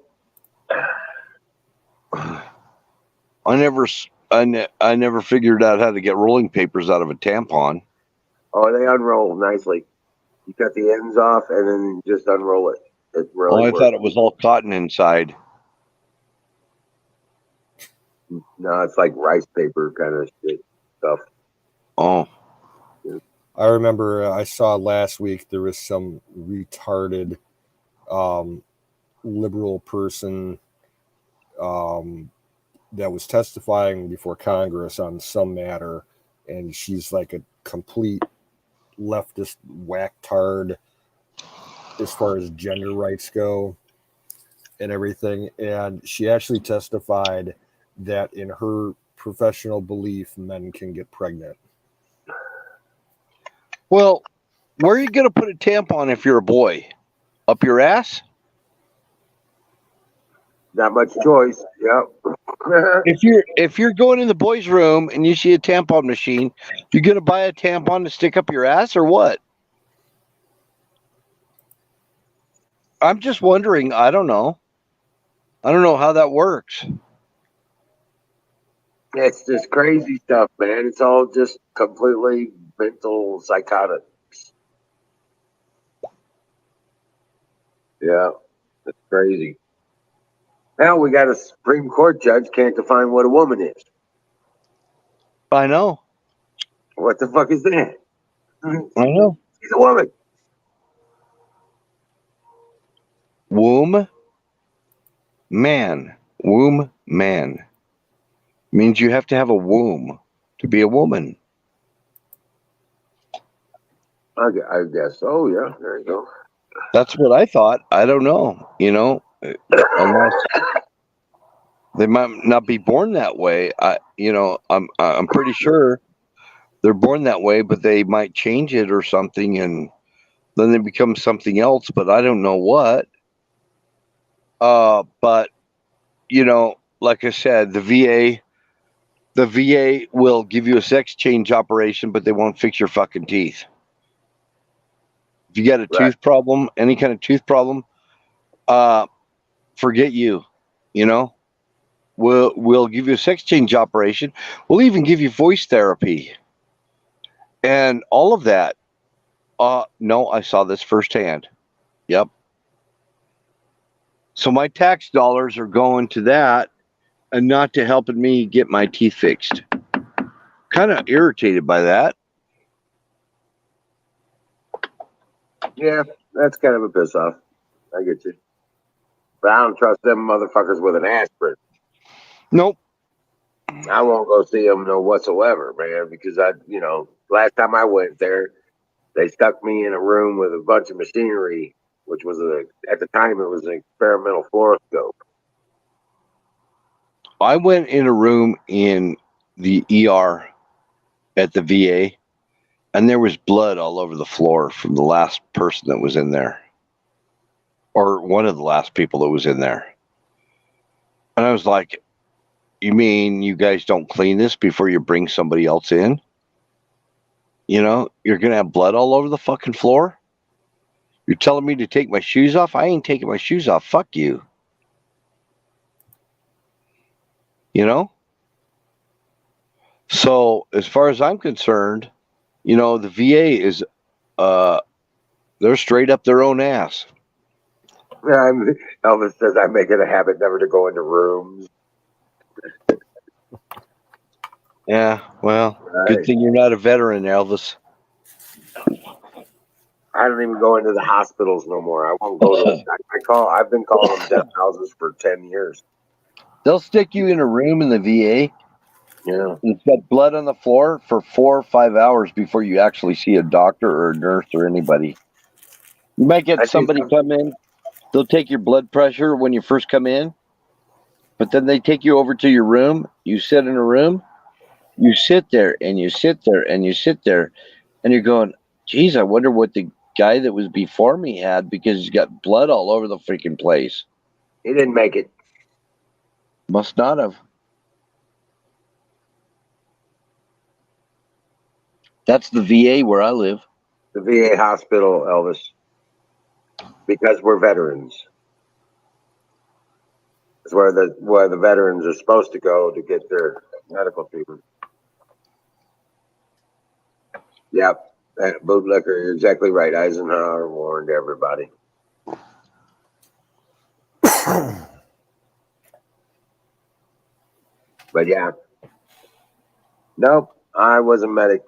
S4: I never figured out how to get rolling papers out of a tampon.
S2: Oh, they unroll nicely. You cut the ends off and then just unroll it. It really
S4: I thought it was all cotton inside.
S2: No, it's like rice paper kind of shit stuff.
S4: Oh.
S1: I remember I saw last week there was some retarded liberal person that was testifying before Congress on some matter, and she's like a complete leftist whack-tard as far as gender rights go and everything. And she actually testified that in her professional belief, men can get pregnant.
S4: Well, where are you going to put a tampon if you're a boy? Up your ass?
S2: Not much choice. Yep.
S4: If you're going in the boys' room and you see a tampon machine, you're going to buy a tampon to stick up your ass or what? I'm just wondering. I don't know how that works.
S2: It's just crazy stuff, man. It's all just completely mental psychotic. Yeah, it's crazy. Now we got a Supreme Court judge can't define what a woman is.
S4: I know.
S2: What the fuck is that?
S4: I know.
S2: She's a woman.
S4: Womb man. Womb man. Means you have to have a womb to be a woman.
S2: I guess so, yeah. There you go.
S4: That's what I thought. I don't know. You know, unless they might not be born that way. I'm pretty sure they're born that way, but they might change it or something, and then they become something else. But I don't know what. But you know, like I said, the VA will give you a sex change operation, but they won't fix your fucking teeth. If you got a tooth problem, any kind of tooth problem, forget you. You know, we'll give you a sex change operation. We'll even give you voice therapy and all of that. No, I saw this firsthand. Yep. So my tax dollars are going to that and not to helping me get my teeth fixed. Kind of irritated by that.
S2: Yeah, that's kind of a piss off. I get you. But I don't trust them motherfuckers with an aspirin.
S4: Nope.
S2: I won't go see them no whatsoever, man, because last time I went there, they stuck me in a room with a bunch of machinery which was at the time it was an experimental fluoroscope.
S4: I went in a room in the ER at the VA, and there was blood all over the floor from the last person that was in there, or one of the last people that was in there. And I was like, you mean you guys don't clean this before you bring somebody else in? You know, you're going to have blood all over the fucking floor? You're telling me to take my shoes off? I ain't taking my shoes off. Fuck you. You know? So, as far as I'm concerned, you know, the VA is, they're straight up their own ass.
S2: Elvis says I make it a habit never to go into rooms.
S4: Yeah, well,
S2: Right.
S4: good thing you're not a veteran, Elvis.
S2: I don't even go into the hospitals no more. I won't go to. I've been calling them death houses for 10 years.
S4: They'll stick you in a room in the VA.
S2: Yeah.
S4: It's got blood on the floor for 4 or 5 hours before you actually see a doctor or a nurse or anybody. You might get somebody come in. They'll take your blood pressure when you first come in, but then they take you over to your room. You sit in a room. You sit there and you sit there and you sit there, and you're going, geez, I wonder what the guy that was before me had, because he's got blood all over the freaking place.
S2: He didn't make it.
S4: Must not have. That's the VA where I live.
S2: The VA hospital, Elvis, because we're veterans. It's where the veterans are supposed to go to get their medical treatment. Yep. Bootlicker, you're exactly right. Eisenhower warned everybody. But yeah. Nope. I was a medic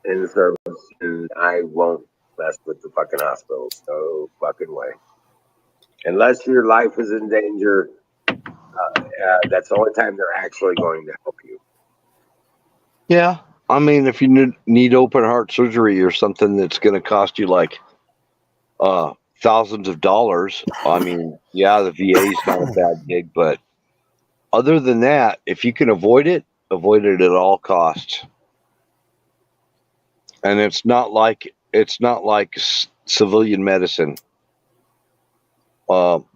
S2: in the service, and I won't mess with the fucking hospitals. No fucking way. Unless your life is in danger, that's the only time they're actually going to help you.
S4: Yeah. I mean, if you need open heart surgery or something that's going to cost you like thousands of dollars, I mean, yeah, the VA is not a bad gig, but other than that, if you can avoid it at all costs. And it's not like civilian medicine.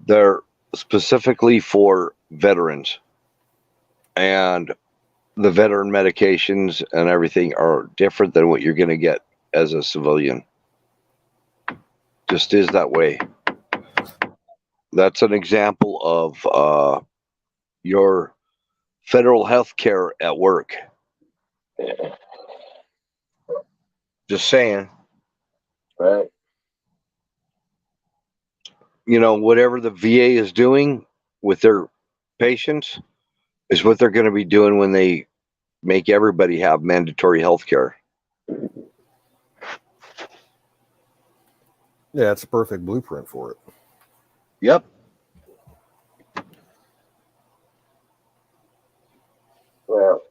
S4: They're specifically for veterans, and the veteran medications and everything are different than what you're going to get as a civilian. Just is that way. That's an example of your federal health care at work. Just saying.
S2: Right.
S4: You know, whatever the VA is doing with their patients is what they're going to be doing when they make everybody have mandatory health care.
S1: Yeah, it's a perfect blueprint for it.
S4: Yep.
S2: Well,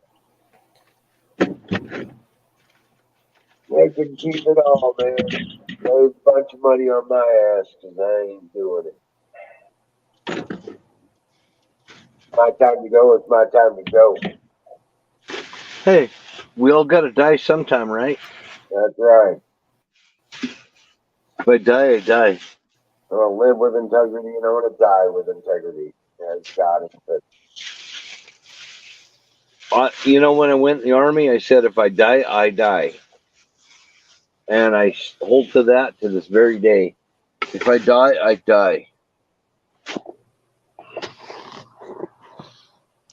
S2: they can keep it all, man. Save a bunch of money on my ass because I ain't doing it. My time to go, it's my time to go.
S4: Hey, we all got to die sometime, right?
S2: That's right.
S4: If I die, I die.
S2: I want to live with integrity and I want to die with integrity. As God is fit.
S4: You know, when I went in the Army, I said, if I die, I die. And I hold to that to this very day. If I die, I die.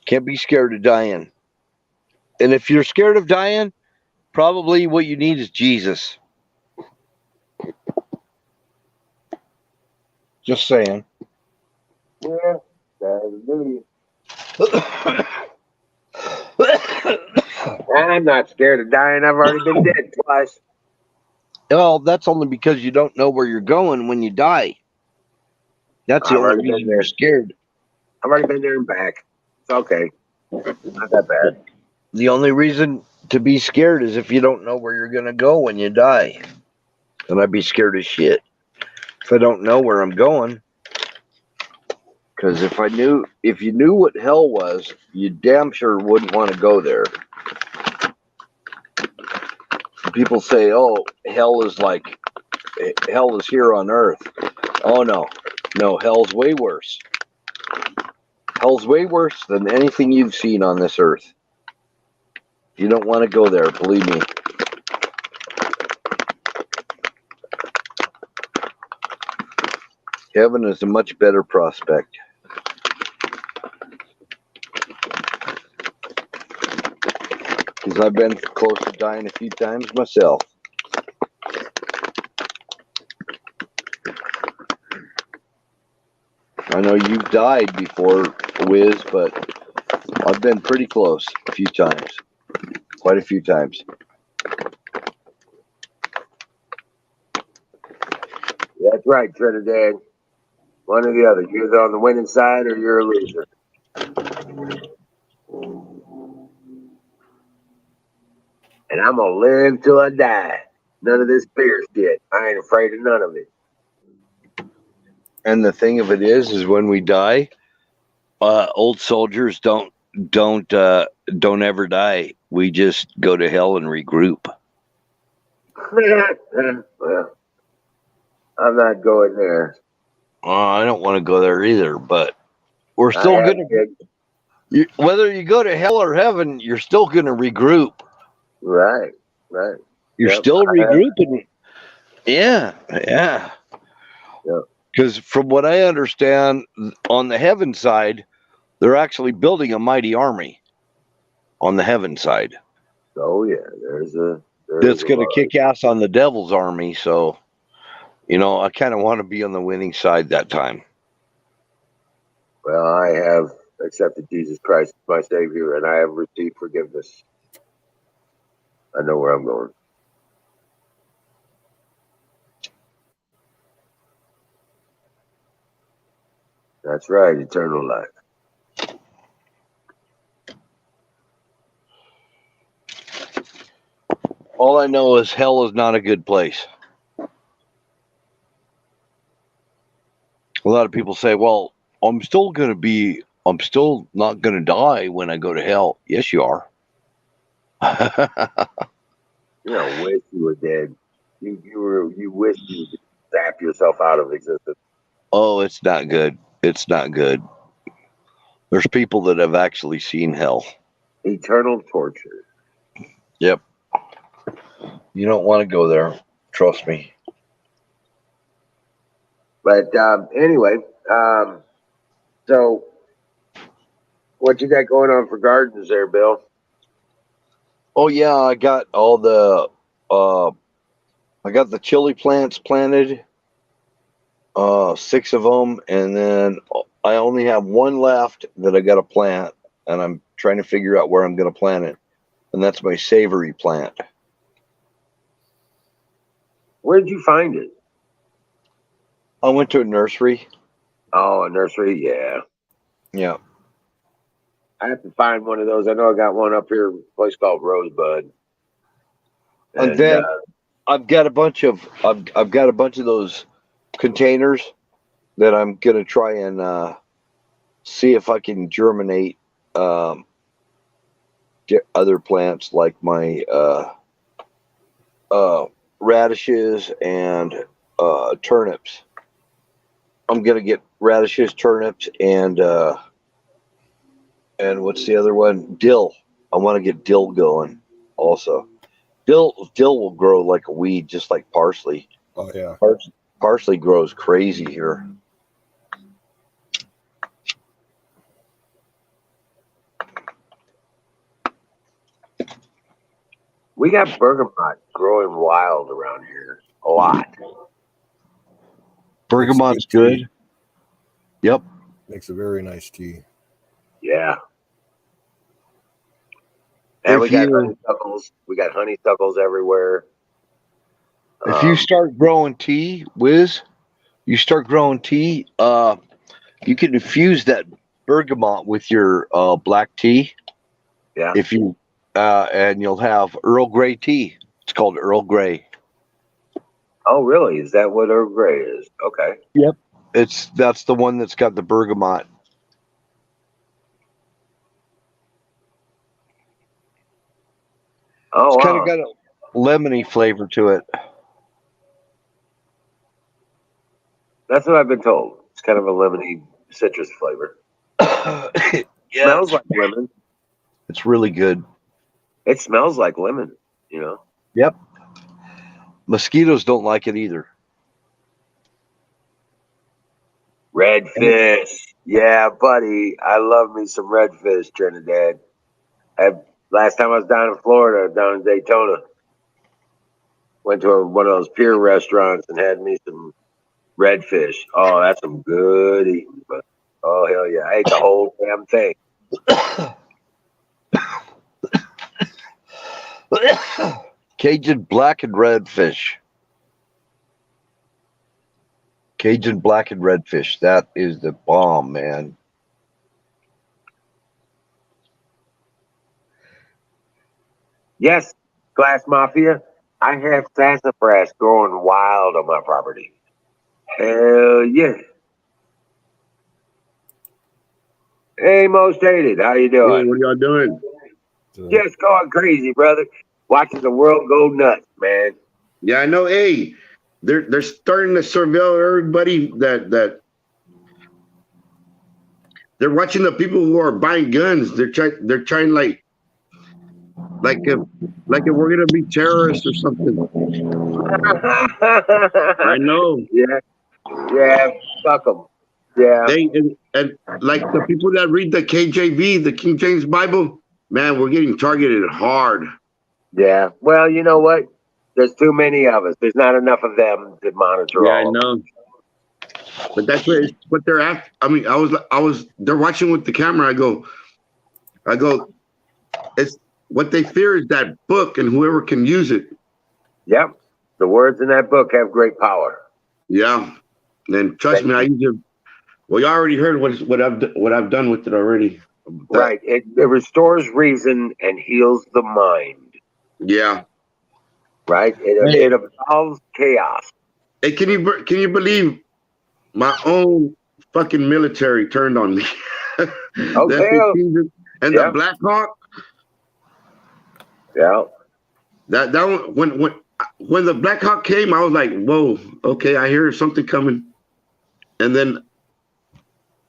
S4: Can't be scared of dying. And if you're scared of dying, probably what you need is Jesus. Just saying.
S2: Yeah, that'll do you. I'm not scared of dying. I've already been dead twice.
S4: Well, that's only because you don't know where you're going when you die. That's the only reason you're scared.
S2: I've already been there and back. It's okay. Not that bad.
S4: The only reason to be scared is if you don't know where you're going to go when you die. And I'd be scared as shit. if I don't know where I'm going. Because if you knew what hell was, you damn sure wouldn't want to go there. People say, "Oh, hell is here on earth." Oh no, hell's way worse. Hell's way worse than anything you've seen on this earth. You don't want to go there, believe me. Heaven is a much better prospect. Because I've been close to dying a few times myself. I know you've died before, Wiz, but I've been pretty close a few times. Quite a few times.
S2: That's right, Trinidad. One or the other. You're either on the winning side or you're a loser. And I'm going to live till I die. None of this fear shit. I ain't afraid of none of it.
S4: And the thing of it is when we die, old soldiers don't ever die. We just go to hell and regroup.
S2: Well, I'm not going there.
S4: I don't want to go there either, but we're still gonna. Whether you go to hell or heaven, you're still gonna regroup.
S2: Right.
S4: You're still regrouping. Yeah. Because from what I understand, on the heaven side, they're actually building a mighty army. On the heaven side.
S2: Oh yeah,
S4: That's going to kick ass on the devil's army. So, I kind of want to be on the winning side that time.
S2: Well, I have accepted Jesus Christ as my Savior, and I have received forgiveness. I know where I'm going. That's right, eternal life.
S4: All I know is hell is not a good place. A lot of people say, well, I'm still not going to die when I go to hell. Yes, you are.
S2: Wish you were dead. You wish you could zap yourself out of existence.
S4: Oh, it's not good. It's not good. There's people that have actually seen hell.
S2: Eternal torture.
S4: Yep. You don't want to go there. Trust me.
S2: But anyway, so what you got going on for gardens there, Bill?
S4: Oh yeah, I got all the I got the chili plants planted, 6 of them, and then I only have one left that I got to plant, and I'm trying to figure out where I'm going to plant it, and that's my savory plant.
S2: Where did you find it?
S4: I went to a nursery.
S2: Oh, a nursery, yeah.
S4: Yeah.
S2: I have to find one of those. I know I got one up here, a place called Rosebud.
S4: And then I've got a bunch of those containers that I'm gonna try and see if I can germinate get other plants like my radishes and turnips. I'm gonna get radishes, turnips, and what's the other one? Dill. I want to get dill going also. Dill will grow like a weed, just like parsley.
S1: Oh yeah.
S4: Parsley grows crazy here.
S2: We got bergamot growing wild around here. A lot.
S4: Bergamot's good. Yep.
S1: Makes a very nice tea.
S2: Yeah. And we got honeysuckles. We got honeysuckles everywhere.
S4: If you start growing tea, Wiz, you can infuse that bergamot with your black tea.
S2: Yeah.
S4: If you and you'll have Earl Grey tea. It's called Earl Grey.
S2: Oh, really? Is that what Earl Grey is? Okay.
S4: Yep. That's the one that's got the bergamot.
S2: Oh,
S4: It's kind of
S2: wow.
S4: got a lemony flavor to it.
S2: That's what I've been told. It's kind of a lemony citrus flavor.
S4: Yeah,
S2: Smells like lemon.
S4: it's really good.
S2: It smells like lemon, you know.
S4: Yep. Mosquitoes don't like it either.
S2: Redfish. Yeah, buddy. I love me some redfish, Trinidad. Last time I was down in Florida, down in Daytona, went to one of those pier restaurants and had me some redfish. Oh, that's some good eating. But oh hell yeah, I ate the whole damn thing.
S4: Cajun black and red fish. Cajun black and red fish. That is the bomb, man.
S2: Yes, Glass Mafia. I have sassafras growing wild on my property. Hell yeah. Hey, Most Hated, how you
S5: Hey,
S2: doing?
S5: what are y'all doing?
S2: Just going crazy, brother. Watching the world go nuts, man.
S5: Yeah, I know. Hey, they're starting to surveil everybody that they're watching the people who are buying guns. They're trying like if we're gonna be terrorists or something. I know.
S2: yeah, fuck them. Yeah,
S5: And like the people that read the KJV, the King James Bible, man, we're getting targeted hard.
S2: yeah. Well, you know what? There's too many of us. There's not enough of them to monitor
S5: Yeah, I
S2: all of them.
S5: know. But that's what they're after. I mean, they're watching with the camera. I go, it's what they fear is that book and whoever can use it.
S2: Yep. The words in that book have great power.
S5: Yeah. And trust me, I use it. Well, you already heard what I've done with it already.
S2: Right. It restores reason and heals the mind.
S5: Yeah.
S2: Right. It absolves chaos.
S5: Hey, can you believe my own fucking military turned on me?
S2: Okay.
S5: And the Black Hawk.
S2: Yeah.
S5: That one when the Black Hawk came, I was like, whoa, okay, I hear something coming. And then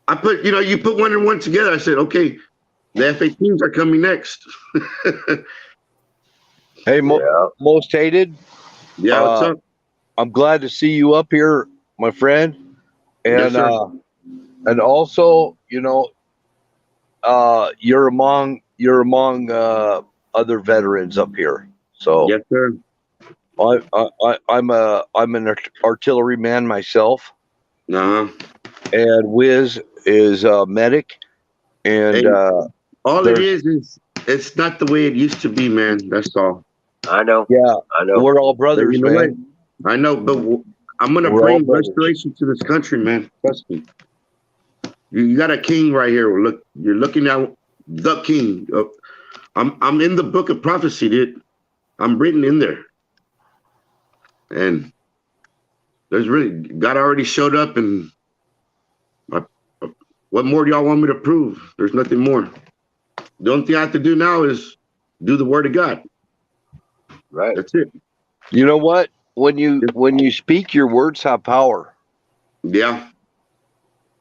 S5: I put, you put one and one together. I said, okay, the F-18s are coming next.
S4: Hey, Most Hated.
S5: Yeah, what's up?
S4: I'm glad to see you up here, my friend. And
S5: Yes,
S4: and also, you're among other veterans up here. So
S5: yes, sir.
S4: I'm an artilleryman myself.
S5: Uh-huh.
S4: And Wiz is a medic. And
S5: hey, all it is it's not the way it used to be, man. That's all.
S2: I know.
S4: Yeah,
S2: I know.
S4: we're all brothers,
S5: you know
S4: man.
S5: What? I know, but I'm gonna bring restoration to this country, man. Trust me. You got a king right here. Look, you're looking at the king. I'm in the book of prophecy, dude. I'm written in there, and there's really God already showed up. And what more do y'all want me to prove? There's nothing more. The only thing I have to do now is do the word of God.
S2: Right.
S5: That's it.
S4: You know what? When you speak, your words have power.
S5: Yeah.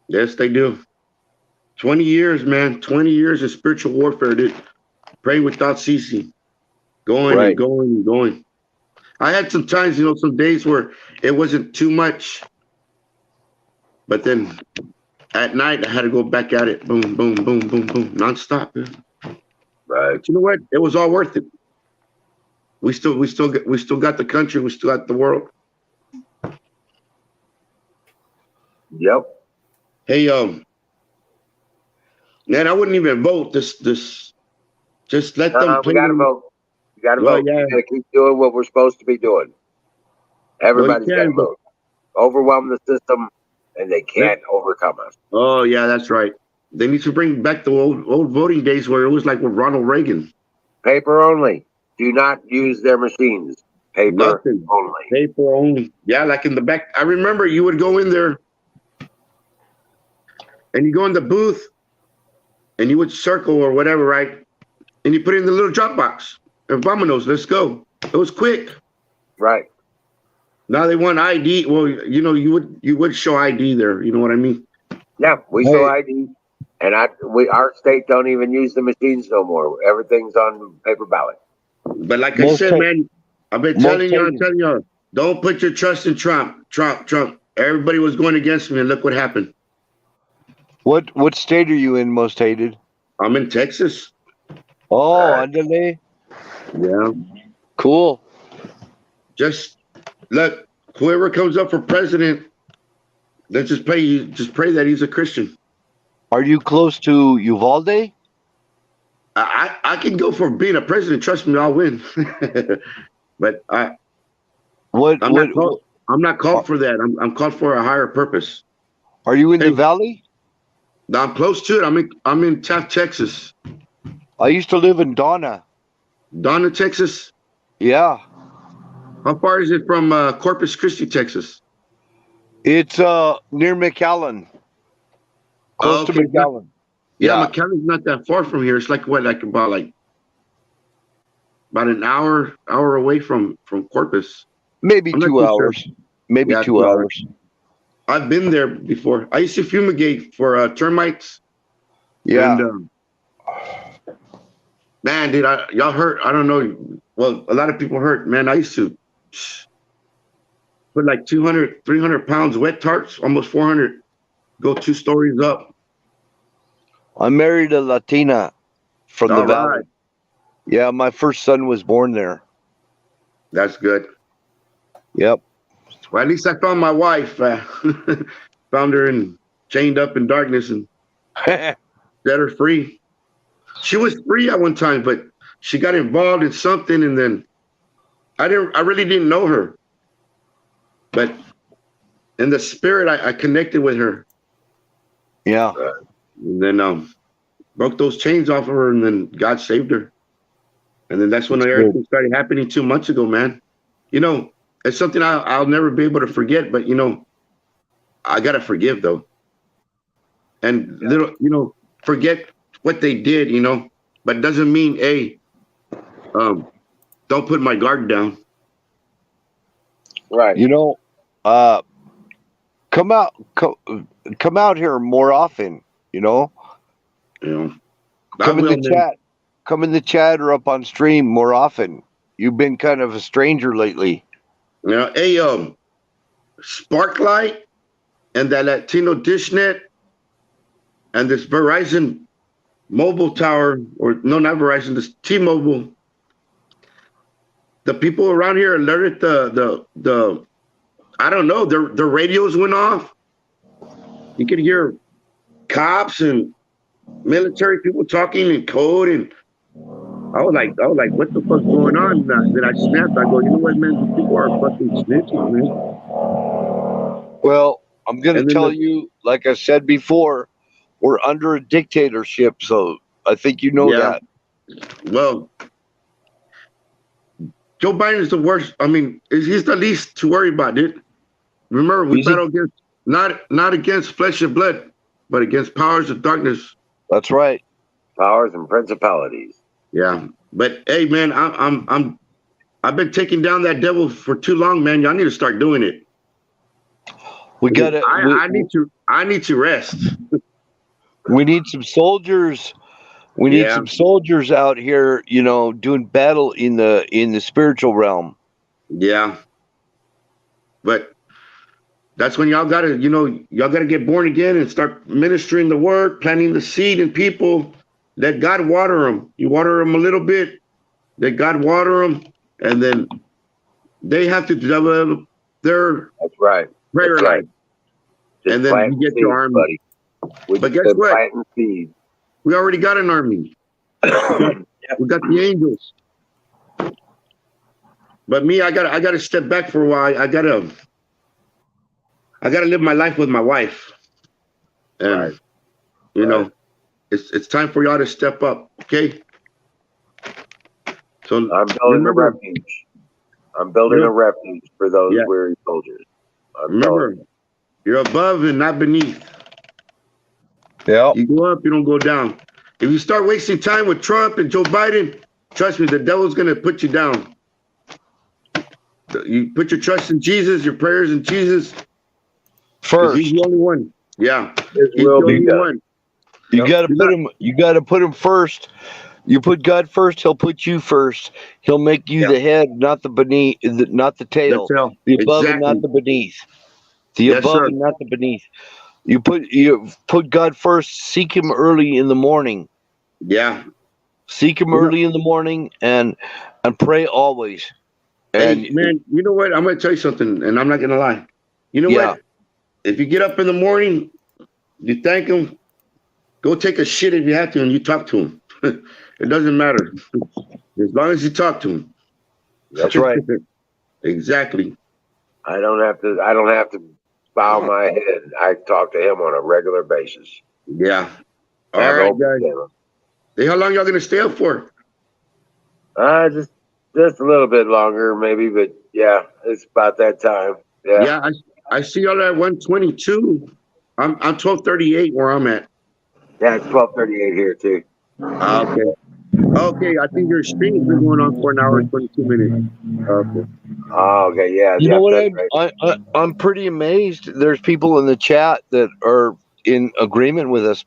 S5: Yes, they do. 20 years, man. 20 years of spiritual warfare, dude. Praying without ceasing. Going and going and going. I had some times, some days where it wasn't too much. But then at night, I had to go back at it. Boom, boom, boom, boom, boom. Nonstop, man.
S2: Right.
S5: But you know what? It was all worth it. We still got the country. We still got the world.
S2: Yep.
S5: Hey, man, I wouldn't even vote. Just let them.
S2: We gotta vote. You gotta vote.
S5: Yeah.
S2: You gotta keep doing what we're supposed to be doing. Everybody's gotta vote. Overwhelm the system, and they can't overcome us.
S5: Oh yeah, that's right. They need to bring back the old voting days where it was like with Ronald Reagan.
S2: Paper only. Do not use their machines. Paper
S5: Nothing.
S2: only.
S5: Paper only. Yeah, like in the back. I remember you would go in there and you go in the booth and you would circle or whatever, right? And you put it in the little drop box. And vamonos, let's go. It was quick.
S2: Right.
S5: Now they want ID. Well, you know, you would show ID there. You know what I mean?
S2: Yeah, we
S4: Hey.
S2: show ID, and our state don't even use the machines no more. Everything's on paper ballot.
S5: But like I
S4: Most
S5: said,
S4: ta-
S5: man, I've been
S4: most
S5: telling you, I'm
S4: hated.
S5: telling you, don't put your trust in Trump. Trump. Everybody was going against me, and look what happened.
S4: What state are you in, most hated?
S5: I'm in Texas.
S4: Oh, andale.
S5: Yeah.
S4: Cool.
S5: Just look, whoever comes up for president, let's just pray that he's a Christian.
S4: Are you close to Uvalde?
S5: I can go for being a president. Trust me, I'll win. But I'm not called for that. I'm called for a higher purpose.
S4: Are you in the
S5: Hey.
S4: valley?
S5: I'm close to it. I'm in Taft, Texas.
S4: I used to live in Donna.
S5: Donna, Texas.
S4: Yeah.
S5: How far is it from Corpus Christi, Texas?
S4: It's near McAllen. Close to
S5: Okay.
S4: McAllen.
S5: Yeah, McAllen's not that far from here. It's like what, about an hour away from Corpus.
S4: Maybe
S5: I'm not
S4: 2
S5: too
S4: hours.
S5: sure.
S4: Maybe
S5: Yeah,
S4: 2
S5: 2
S4: hours.
S5: I've been there before. I used to fumigate for termites.
S4: Yeah.
S5: And, man, dude, y'all hurt. I don't know. Well, a lot of people hurt, man. I used to put like 200, 300 pounds wet tarps, almost 400, go 2 stories up.
S4: I married a Latina from the
S5: All
S4: valley.
S5: right.
S4: Yeah, my first son was born there.
S5: That's good.
S4: Yep.
S5: Well, at least I found my wife. Found her chained up in darkness and set her free. She was free at one time, but she got involved in something, and then I really didn't know her. But in the spirit, I connected with her.
S4: Yeah.
S5: And then broke those chains off of her, and then God saved her. And then that's when everything started happening 2 months ago, man. You know, it's something I'll never be able to forget, but, you know, I got to forgive, though. And, forget what they did, you know, but doesn't mean, hey, don't put my guard down.
S2: Right.
S4: You know, come out here more often, you know.
S5: You know,
S4: Come in the chat. Come in the chat or up on stream more often. You've been kind of a stranger lately.
S5: You know, hey, Sparklight and that Latino Dishnet and this Verizon mobile tower, or no, not Verizon, this T-Mobile. The people around here alerted the I don't know, their radios went off. You could hear cops and military people talking in code, and I was like, what the fuck's going on? Then I snapped. I go, you know what, man? These people are fucking snitches, man.
S4: Well, I'm going to
S5: And then
S4: tell you, like I said before, we're under a dictatorship, so I think you know that.
S5: Well, Joe Biden is the worst. I mean, he's the least to worry about, dude. Remember, we battle against not against flesh and blood, but against powers of darkness.
S4: That's right.
S2: Powers and principalities.
S5: Yeah, but hey, man, I've been taking down that devil for too long, man. Y'all need to start doing it.
S4: We got to.
S5: I need to rest.
S4: We need some soldiers. We need some soldiers out here, you know, doing battle in the spiritual realm.
S5: Yeah, but that's when y'all gotta get born again and start ministering the word, planting the seed in people. Let God water them. You water them a little bit, let God water them, and then they have to develop their prayer life. And then you get your army. But guess what? We already got an army. We got the angels. But me, I gotta step back for a while. I gotta live my life with my wife. And you know, it's time for y'all to step up, okay? So
S2: I'm building a refuge. I'm building a refuge for those weary soldiers.
S5: Remember, you're above and not beneath.
S4: Yeah.
S5: You go up, you don't go down. If you start wasting time with Trump and Joe Biden, trust me, the devil's going to put you down. You put your trust in Jesus, your prayers in Jesus.
S4: First.
S5: He's the only one. Yeah.
S2: His
S5: He's the
S2: will be
S5: only
S2: done.
S5: one.
S4: You gotta put him first. You put God first, he'll put you first. He'll make you the head, not the beneath, not the tail.
S5: The tail.
S4: The above and
S5: Exactly.
S4: not the beneath. The
S5: Yes,
S4: above
S5: sir.
S4: and not the beneath. You put God first. Seek Him early in the morning.
S5: Yeah.
S4: Seek Him early in the morning and pray always. And
S5: hey, man, you know what? I'm going to tell you something, and I'm not going to lie. You know what? If you get up in the morning, you thank Him, go take a shit if you have to, and you talk to Him. It doesn't matter. As long as you talk to Him.
S4: That's right.
S5: Exactly.
S2: I don't have to bow my head. I talk to him on a regular basis.
S5: Yeah. All right, guys. Hey, how long y'all gonna stay up for?
S2: Just a little bit longer, maybe, but yeah, it's about that time. Yeah.
S5: Yeah, I see y'all at 122. I'm 1238 where I'm at.
S2: Yeah, it's 12:38 here too.
S5: Okay. Okay, I think your stream's been going on for an hour and 22 minutes. Okay.
S2: Oh, okay, yeah.
S4: You know what? I'm pretty amazed. There's people in the chat that are in agreement with us.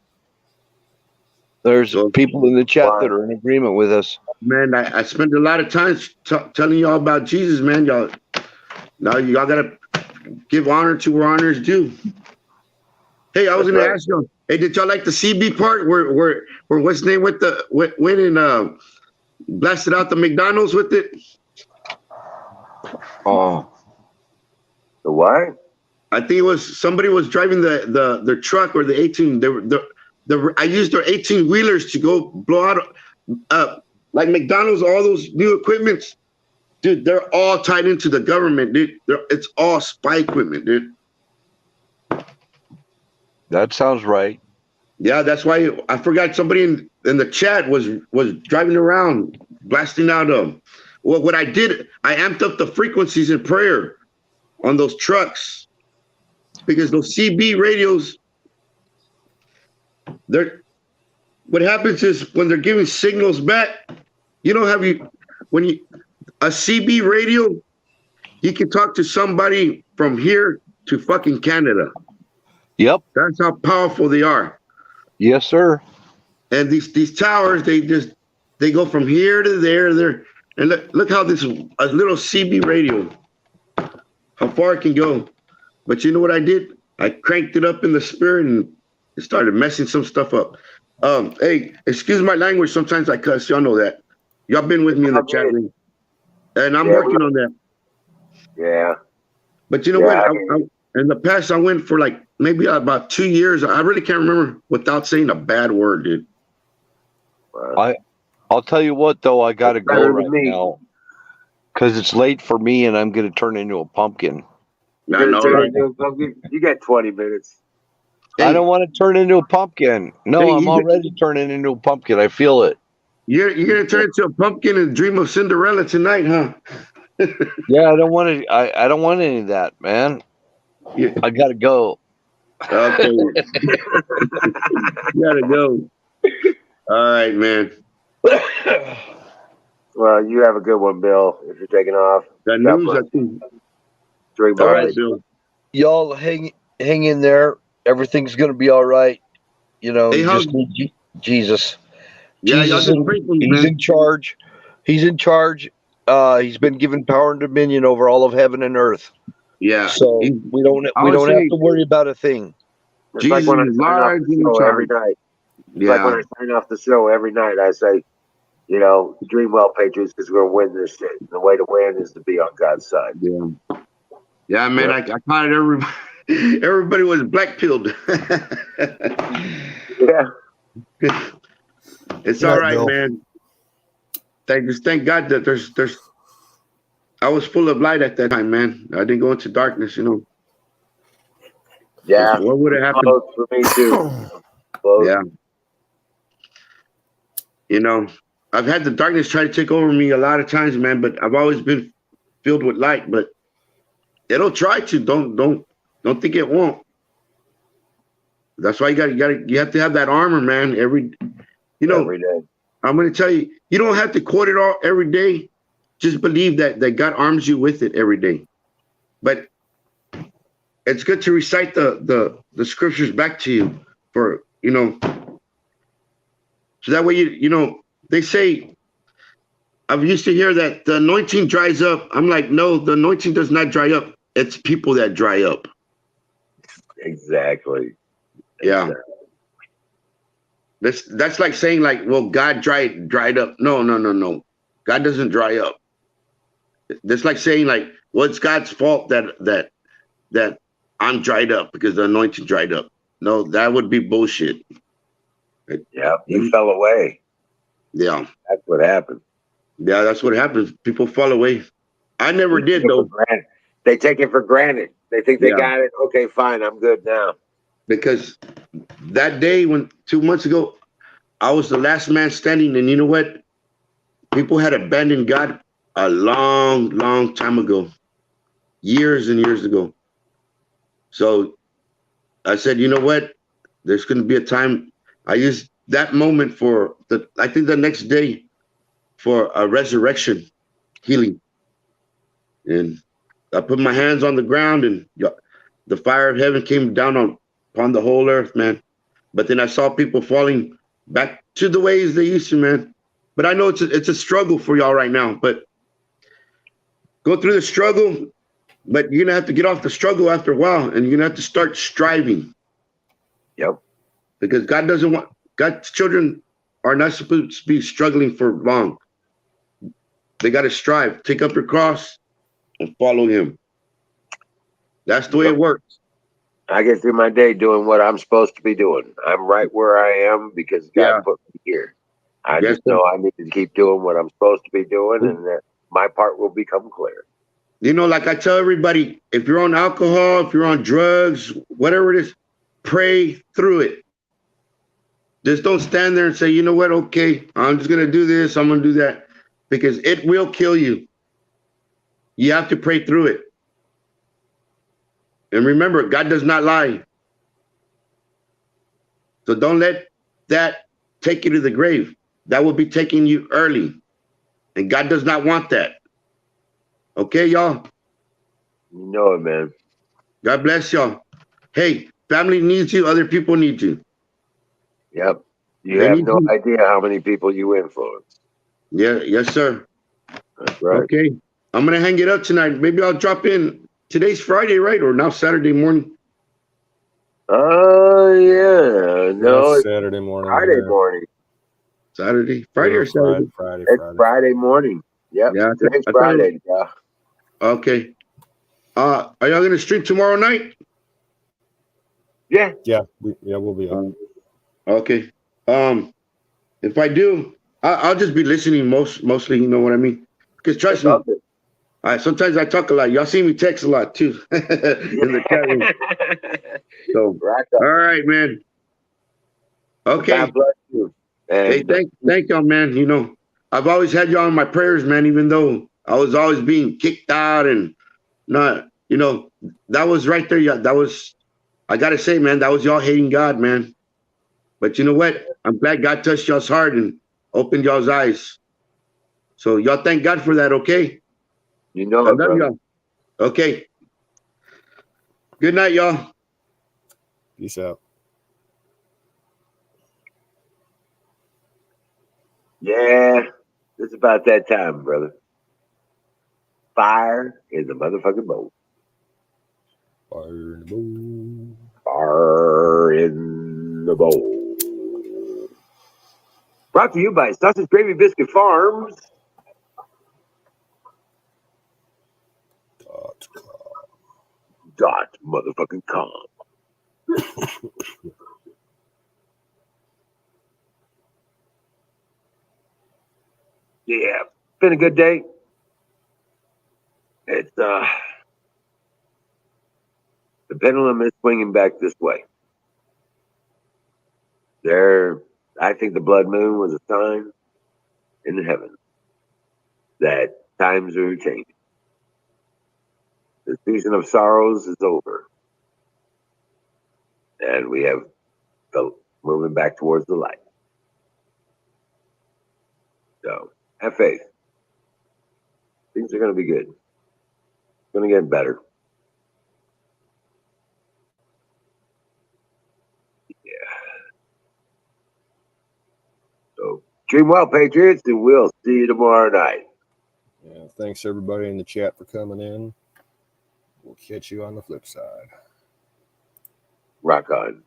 S4: There's people in the chat that are in agreement with us.
S5: Man, I spent a lot of time telling y'all about Jesus, man. Now y'all gotta give honor to where honor is due. Hey, I was gonna ask y'all. Hey, did y'all like the CB part where what's his name went and blasted out the McDonald's with it?
S4: Oh,
S2: the what?
S5: I think it was somebody was driving their truck or the 18. I used their 18 wheelers to go blow out like McDonald's. All those new equipments, dude. They're all tied into the government, dude. It's all spy equipment, dude.
S4: That sounds right.
S5: Yeah, that's why I forgot somebody in the chat was driving around blasting out what I did, I amped up the frequencies in prayer on those trucks because those CB radios, what happens is when they're giving signals back, a CB radio, you can talk to somebody from here to fucking Canada.
S4: Yep.
S5: That's how powerful they are.
S4: Yes, sir.
S5: And these towers, they go from here to there. And look how this a little CB radio, how far it can go. But you know what I did? I cranked it up in the spirit and it started messing some stuff up. Hey, excuse my language. Sometimes I cuss. Y'all know that. Y'all been with me in the chat room, and I'm working on that.
S2: Yeah.
S5: But you know what? In the past, I went for like maybe about 2 years. I really can't remember without saying a bad word, dude.
S4: I'll tell you what, though, I got to go right now because it's late for me and I'm going to turn into a pumpkin.
S2: You got 20 minutes.
S5: Hey,
S4: I don't want to turn into a pumpkin. No,
S5: hey,
S4: I'm already turning into a pumpkin. I feel it.
S5: You're going to turn into a pumpkin and dream of Cinderella tonight, huh?
S4: Yeah, I don't want to. I don't want any of that, man.
S5: Yeah.
S4: I got to go.
S5: Okay. You got to go. All right, man.
S2: Well, you have a good one, Bill, if you're taking off.
S5: The news, I think.
S2: All
S5: right, Bill.
S4: Y'all hang in there. Everything's going to be all right. You know, you just need Jesus.
S5: Yeah,
S4: Jesus,
S5: he's
S4: in charge. He's in charge. He's been given power and dominion over all of heaven and earth.
S5: Yeah.
S4: So we don't have to worry about a thing.
S2: It's like when I sign off the show every night. It's like when I sign off the show every night, I say, dream well, Patriots, because we're going to win this shit. The way to win is to be on God's side.
S5: Yeah. Yeah, man, I caught it. Everybody was black pilled.
S2: Yeah.
S5: It's all right, man. Thank God that there's I was full of light at that time, man. I didn't go into darkness,
S2: Yeah.
S5: What would have happened?
S2: Close for me too. Close.
S5: Yeah. I've had the darkness try to take over me a lot of times, man, but I've always been filled with light, but it'll try to. Don't think it won't. That's why you have to have that armor, man. Every
S2: day.
S5: I'm going to tell you, you don't have to quote it all every day. Just believe that God arms you with it every day. But it's good to recite the scriptures back to you for, so that way they say, I've used to hear that the anointing dries up. I'm like, no, the anointing does not dry up. It's people that dry up.
S2: Exactly.
S5: Yeah. That's like saying like, well, God dried up. No. God doesn't dry up. That's like saying like, well, it's God's fault that I'm dried up because the anointing dried up. No, that would be bullshit.
S2: Yeah, you fell away.
S5: Yeah.
S2: That's what happened.
S5: Yeah, that's what happens. People fall away. I never did though.
S2: They take it for granted. They think they got it. Okay, fine, I'm good now.
S5: Because that day 2 months ago, I was the last man standing, and you know what? People had abandoned God a long, long time ago, years and years ago. So I said, you know what? There's going to be a time. I used that moment I think the next day for a resurrection healing. And I put my hands on the ground, and the fire of heaven came down upon the whole earth, man. But then I saw people falling back to the ways they used to, man. But I know it's a struggle for y'all right now. But go through the struggle, but you're gonna have to get off the struggle after a while, and you're gonna have to start striving.
S2: Yep.
S5: Because God's children are not supposed to be struggling for long. They got to strive. Take up your cross and follow Him. That's the way it works.
S2: I get through my day doing what I'm supposed to be doing. I'm right where I am because God put me here. I just know I need to keep doing what I'm supposed to be doing, and that my part will become clear.
S5: Like I tell everybody, if you're on alcohol, if you're on drugs, whatever it is, pray through it. Just don't stand there and say, you know what, okay, I'm just going to do this, I'm going to do that, because it will kill you. You have to pray through it. And remember, God does not lie. So don't let that take you to the grave. That will be taking you early. And God does not want that. Okay, y'all?
S2: You know it, man.
S5: God bless y'all. Hey, family needs you. Other people need you.
S2: Yep. You have no idea how many people you influence.
S5: Yeah, yes, sir.
S2: That's right.
S5: Okay. I'm going to hang it up tonight. Maybe I'll drop in. Today's Friday, right? Or now Saturday morning?
S2: Yeah. No, it's
S1: Saturday morning.
S2: Friday morning.
S5: Saturday? Friday or Saturday?
S1: Friday.
S2: It's Friday morning. Yep.
S5: Yeah.
S2: Today's Friday. Yeah.
S5: Okay. Are y'all going to stream tomorrow night?
S2: Yeah.
S1: Yeah. We'll be on.
S5: Okay. If I do, I'll just be listening mostly, you know what I mean? Because trust me, sometimes I talk a lot. Y'all see me text a lot too in the chat room. So, all right, man. Okay.
S2: God bless you.
S5: And hey, thank y'all, man. I've always had y'all in my prayers, man, even though I was always being kicked out and not, that was right there. Yeah, I got to say, man, that was y'all hating God, man. But you know what? I'm glad God touched y'all's heart and opened y'all's eyes. So y'all thank God for that, okay?
S2: You know
S5: I love y'all. Okay. Good night, y'all.
S1: Peace out.
S2: Yeah, it's about that time, brother. Fire in the motherfucking boat.
S1: Fire in the bowl.
S2: Fire in the bowl. Brought to you by Sausage Gravy Biscuit Farms. Motherfucking com. Yeah, been a good day. It's the pendulum is swinging back this way. I think the blood moon was a sign in the heavens that times are changing. The season of sorrows is over. And we have the moving back towards the light. So have faith. Things are going to be good. It's going to get better. Yeah. So dream well, Patriots, and we'll see you tomorrow night.
S1: Yeah, thanks everybody in the chat for coming in. We'll catch you on the flip side.
S2: Rock on.